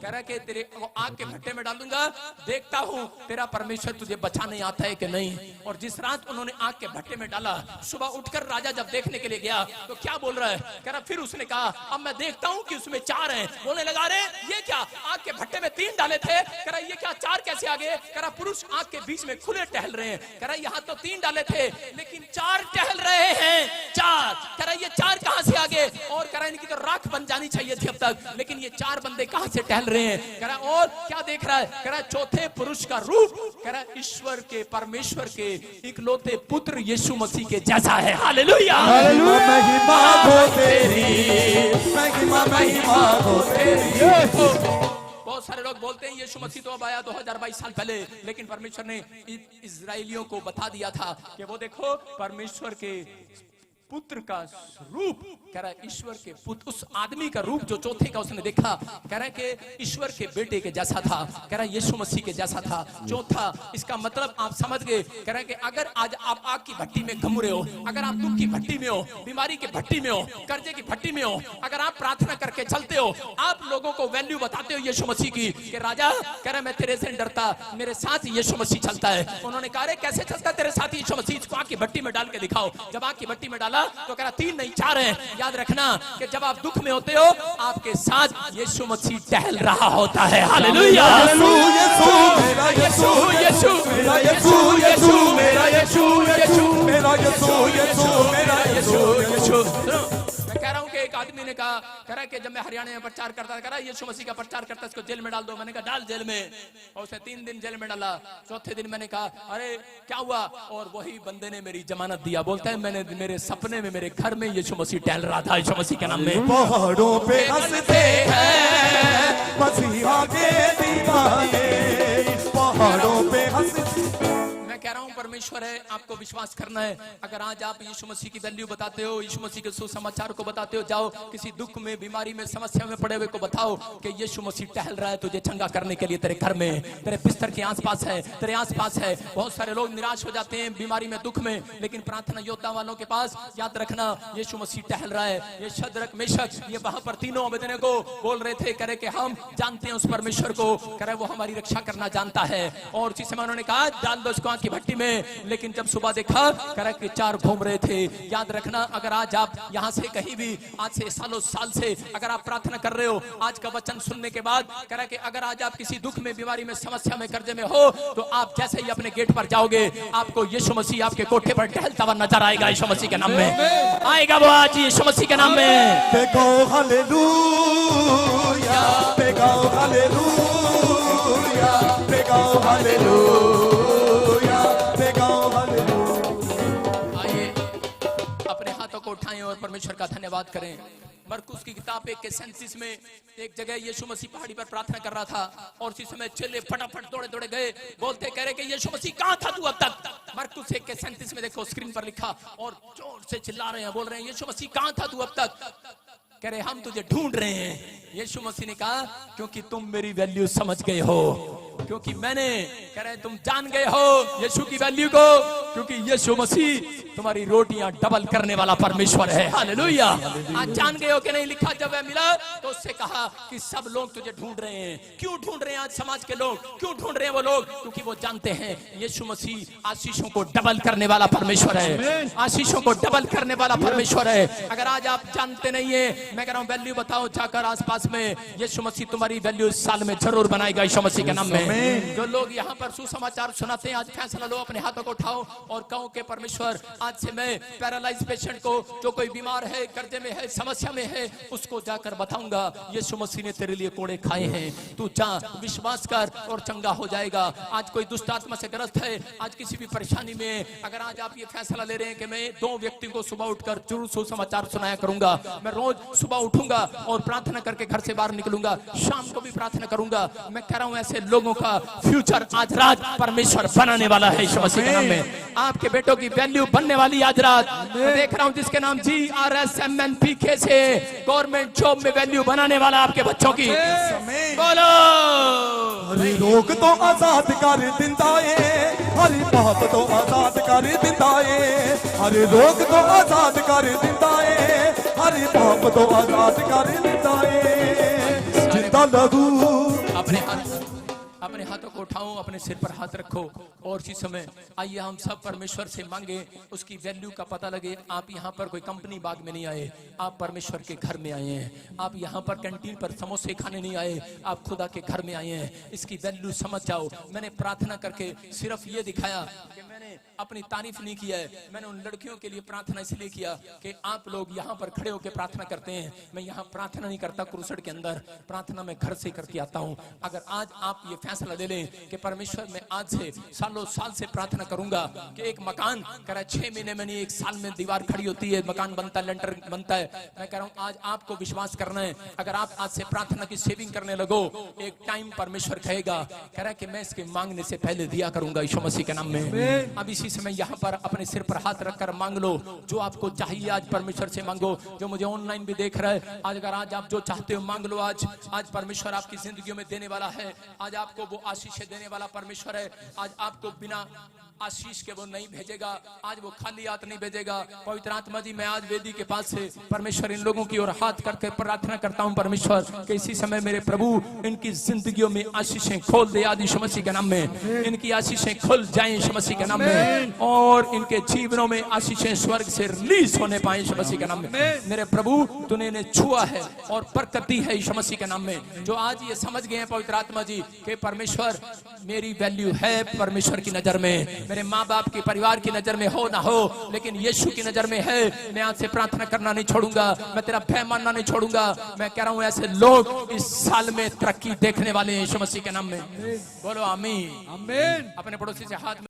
कह रहा कि तेरे आग के भट्टे में डालूंगा, देखता हूं तेरा परमेश्वर तुझे बचाने आता है कि नहीं। और जिस रात उन्होंने आग के भट्टे में डाला, सुबह उठकर राजा जब देखने के लिए गया तो क्या बोल रहा है? कह रहा फिर उसने कहा अब मैं देखता हूं कि उसमें 4 हैं। बोलने लगा रे ये क्या, आग के भट्टे में 3 डाले थे, कह रहा ये क्या 4 कैसे आ गए? कह रहा पुरुष आग के बीच में खुले टहल रहे हैं। कह रहा यहाँ तो 3 डाले थे लेकिन 4 टहल रहे हैं, 4। कह रहा ये 4 कहां से आ गए? और कह रहा इनकी तो राख बन जानी चाहिए थी अब तक, लेकिन ये 4 बंदे कहां से टहल रहे हैं? कह रहा और क्या देख रहा है? कह रहा चौथे पुरुष का रूप, कह रहा ईश्वर के, परमेश्वर के इकलौते पुत्र यीशु मसीह के जैसा है। हालेलुया। महिमा हो तेरी, महिमा हो तेरी। बहुत सारे लोग बोलते हैं यीशु मसीह तो अब आया 2022 साल पहले, लेकिन परमेश्वर ने इजराइलियों को बता दिया था कि वो देखो परमेश्वर के पुत्र का रूप, कह रहा है ईश्वर के पुत्र, उस आदमी का रूप जो चौथे का उसने देखा, कह रहा है कि ईश्वर के बेटे के जैसा था, कह रहा है यीशु मसीह के जैसा था। चौथा, इसका मतलब आप समझ गए। कह रहा है कि अगर आज आप आग की भट्टी में घूम रहे हो, अगर आप दुख की भट्टी में हो, बीमारी की भट्टी में हो, कर्जे की भट्टी में हो, अगर आप प्रार्थना करके चलते हो, आप लोगों को वैल्यू बताते हो यीशु मसीह की कि राजा कह रहा मैं तेरे से डरता, मेरे साथ यीशु मसीह चलता है। उन्होंने कहा कैसे चलता तेरे साथ यीशु मसीह? इसको आग की भट्टी में डाल के दिखाओ। जब आग की भट्टी में डाला तो कह रहा 3 नहीं 4 हैं। याद रखना कि जब आप दुख में होते हो आपके साथ यीशु मसीह टहल रहा होता है। हालेलुया। यीशु यीशु मेरा यीशु, यीशु मेरा यीशु, यीशु मेरा यीशु, यीशु मेरा यीशु, यीशु मेरा यीशु, यीशु। मैं कह रहा हूं कि एक आदमी ने कहा, कह रहा कि जब मैं हरियाणा में प्रचार करता था, कह रहा यीशु मसीह का प्रचार करता, इसको जेल में डाल दो। मैंने कहा डाल जेल में, और उसे 3 दिन जेल में डाला। चौथे दिन मैंने कहा अरे क्या हुआ? और वही बंदे ने मेरी जमानत दिया। बोलता है मैंने मेरे सपने में मेरे घर में यीशु मसीह टहल रहा था यीशु मसीह के नाम में। पहाड़ों पे हंसते हैं मसीहा के दीवाने, पहाड़ों पे हंसते। मैं कह कह रहा हूं परमेश्वर है, आपको विश्वास करना है। अगर आज आप यीशु मसीह की वैल्यू बताते हो, यीशु मसीह के सुसमाचार को बताते हो, जाओ किसी दुख में, बीमारी में, समस्या में पड़े हुए को बताओ कि यीशु मसीह टहल रहा है तुझे चंगा करने के लिए, तेरे घर में, तेरे बिस्तर के आसपास है, तेरे आसपास है। बहुत सारे लोग निराश हो जाते हैं बीमारी में, दुख में, लेकिन प्रार्थना योद्धा वालों के पास याद रखना यीशु मसीह टहल रहा है। ये शद्रक, मेशक, ये वहां पर तीनों अबेदनेगो बोल रहे थे, करे कि हम जानते हैं उस परमेश्वर को, करे वो हमारी रक्षा करना जानता है। और उसी समय उन्होंने कहा डाल दो उसको आग की भट्टी में, लेकिन जब सुबह देखा करे कि चार घूम रहे थे। याद रखना, अगर आज आप यहाँ से कहीं भी, आज से सालों साल से अगर आप प्रार्थना कर रहे हो, आज का वचन सुनने के बाद करे कि अगर आज आप किसी दुख में, बीमारी में, समस्या में, कर्जे में हो, तो आप जैसे ही अपने गेट पर जाओगे, आपको यीशु मसीह आपके कोठे पर टहलता हुआ नजर आएगा। यीशु मसीह के नाम में आएगा वो आज, यीशु मसीह के नाम में। देखो हालेलुया, देखो हालेलुया, देखो हालेलुया, देखो हालेलुया। आइए अपने हाथों को उठाएं और परमेश्वर का धन्यवाद करें। मरकुस की किताब 1:37 में एक जगह यीशु मसीह पहाड़ी पर प्रार्थना कर रहा था और उसी समय चेले फटाफट दौड़े दौड़े गए, बोलते कह रहे कि यीशु मसीह कहां था तू अब तक। मरकुस 1:37 में देखो स्क्रीन पर लिखा, और जोर से चिल्ला रहे हैं, बोल रहे हैं यीशु मसीह कहां था तू अब तक। कह रहे हम तुझे ढूंढ रहे हैं। यीशु मसीह ने कहा क्योंकि तुम मेरी वैल्यू समझ गए हो, क्योंकि मैंने, कह रहे तुम जान गए हो यीशु की वैल्यू को, क्योंकि यीशु मसीह तुम्हारी रोटियां डबल करने वाला परमेश्वर है। हालेलुया। आज जान गए हो कि नहीं। लिखा जब वह मिला तो उससे कहा कि सब लोग तुझे ढूंढ रहे हैं। क्यों ढूंढ रहे हैं आज समाज के लोग, क्यों ढूंढ रहे हैं वो लोग? क्योंकि वो जानते हैं यीशु मसीह आशीषों को डबल करने वाला परमेश्वर है, आशीषों को डबल करने वाला परमेश्वर है। अगर आज आप जानते नहीं है, मैं कह रहा हूं वैल्यू बताओ जाकर आसपास में, यीशु मसीह तुम्हारी वैल्यू इस साल में जरूर बनाएगा यीशु मसीह के नाम में। जो लोग यहाँ पर सुसमाचार सुनाते हैं, आज फैसला लो, अपने हाथों को उठाओ और कहो कि परमेश्वर आज से मैं पैरालाइज पेशेंट को, जो कोई बीमार है, कर्जे में है, समस्या में है, उसको जाकर बताऊंगा यीशु मसीह ने तेरे लिए कोड़े खाए हैं, तू जा विश्वास कर और चंगा हो जाएगा। आज कोई दुष्ट आत्मा से ग्रस्त है, आज किसी भी परेशानी में, अगर आज आप ये फैसला ले रहे हैं कि मैं 2 व्यक्ति को सुबह उठकर जरूर सुसमाचार सुनाया करूंगा, मैं रोज सुबह उठूंगा और प्रार्थना करके घर से बाहर निकलूंगा, शाम को भी प्रार्थना करूंगा, मैं कह रहा हूं ऐसे लोगों का फ्यूचर आज रात परमेश्वर बनाने वाला है यीशु मसीह के नाम में। आपके बेटों की वैल्यू बनने वाली आज रात। मैं देख रहा हूं जिसके नाम GRSMNPK से गवर्नमेंट जॉब में वैल्यू बनाने वाला आपके बच्चों की। बोलो हरी रोग तो आजाद कर दिंदा है, हरी पाप तो आजाद कर दिंदा है, हरी रोग तो आजाद कर दिंदा है, हरी पाप तो आजाद कर दिंदा है। जिंदा लहू अपने हाथों को उठाओ, अपने सिर पर हाथ रखो और इसी समय आइए हम सब परमेश्वर से मांगे, उसकी वैल्यू का पता लगे। आप यहाँ पर कोई कंपनी बाग में नहीं आए, आप परमेश्वर के घर में आए हैं। आप यहाँ पर कैंटीन पर समोसे खाने नहीं आए, आप खुदा के घर में आए हैं। इसकी वैल्यू समझ जाओ। मैंने प्रार्थना करके सिर्फ ये दिखाया कि मैंने अपनी तारीफ नहीं किया है, मैंने उन लड़कियों के लिए प्रार्थना इसलिए किया कि आप लोग यहाँ पर खड़े होकर प्रार्थना करते हैं। मैं यहाँ प्रार्थना नहीं करता क्रूसेड के अंदर, प्रार्थना मैं घर से करके आता हूँ। अगर आज आप ये फैसला ले लें कि परमेश्वर मैं आज से सालों साल से प्रार्थना करूंगा कि एक मकान करा 6 महीने में नहीं 1 साल में दीवार खड़ी होती है, मकान बनता है, लेंटर बनता है। मैं कह रहा हूँ आज आपको विश्वास करना है। अगर आप आज से प्रार्थना की सेविंग करने लगो, एक टाइम परमेश्वर कहेगा, कह रहा है कि मैं इसके मांगने से पहले दिया करूंगा यीशु मसीह के नाम में। अब इसी समय यहाँ पर अपने सिर पर हाथ रखकर मांग लो जो आपको चाहिए। आज परमेश्वर से मांगो। जो मुझे ऑनलाइन भी देख रहा है, आज अगर आज आप जो चाहते हो मांग लो। आज परमेश्वर आपकी जिंदगी में देने वाला है। आज आपको वो आशीष देने वाला परमेश्वर है। आज आपको बिना आशीष के वो नहीं भेजेगा, आज वो खाली हाथ नहीं भेजेगा। पवित्र आत्मा जी, मैं आज वेदी के पास से परमेश्वर इन लोगों की ओर हाथ करके प्रार्थना करता हूं परमेश्वर कि इसी समय मेरे प्रभु इनकी जिंदगियों में आशीषें खोल दे आज यीशु मसीह के नाम में। इनकी आशीषें खुल जाएं यीशु मसीह के नाम में और इनके जीवनों में आशीषें स्वर्ग से रिलीज होने पाए यीशु मसीह के नाम में। मेरे प्रभु तूने इन्हें छुआ है और बरकत दी है यीशु मसीह के नाम में। जो आज ये समझ गए हैं पवित्र आत्मा जी कि परमेश्वर मेरी वैल्यू है परमेश्वर की नजर में, मेरे माँ बाप के परिवार की नजर में हो ना हो, लेकिन यीशु की नजर में है। मैं आज से प्रार्थना करना नहीं छोड़ूंगा, मैं तेरा भय मानना नहीं छोड़ूंगा। मैं कह रहा हूं ऐसे लोग इस साल में तरक्की देखने वाले हैं यीशु मसीह के नाम में। बोलो आमीन। आमीन। अपने पड़ोसी से हाथ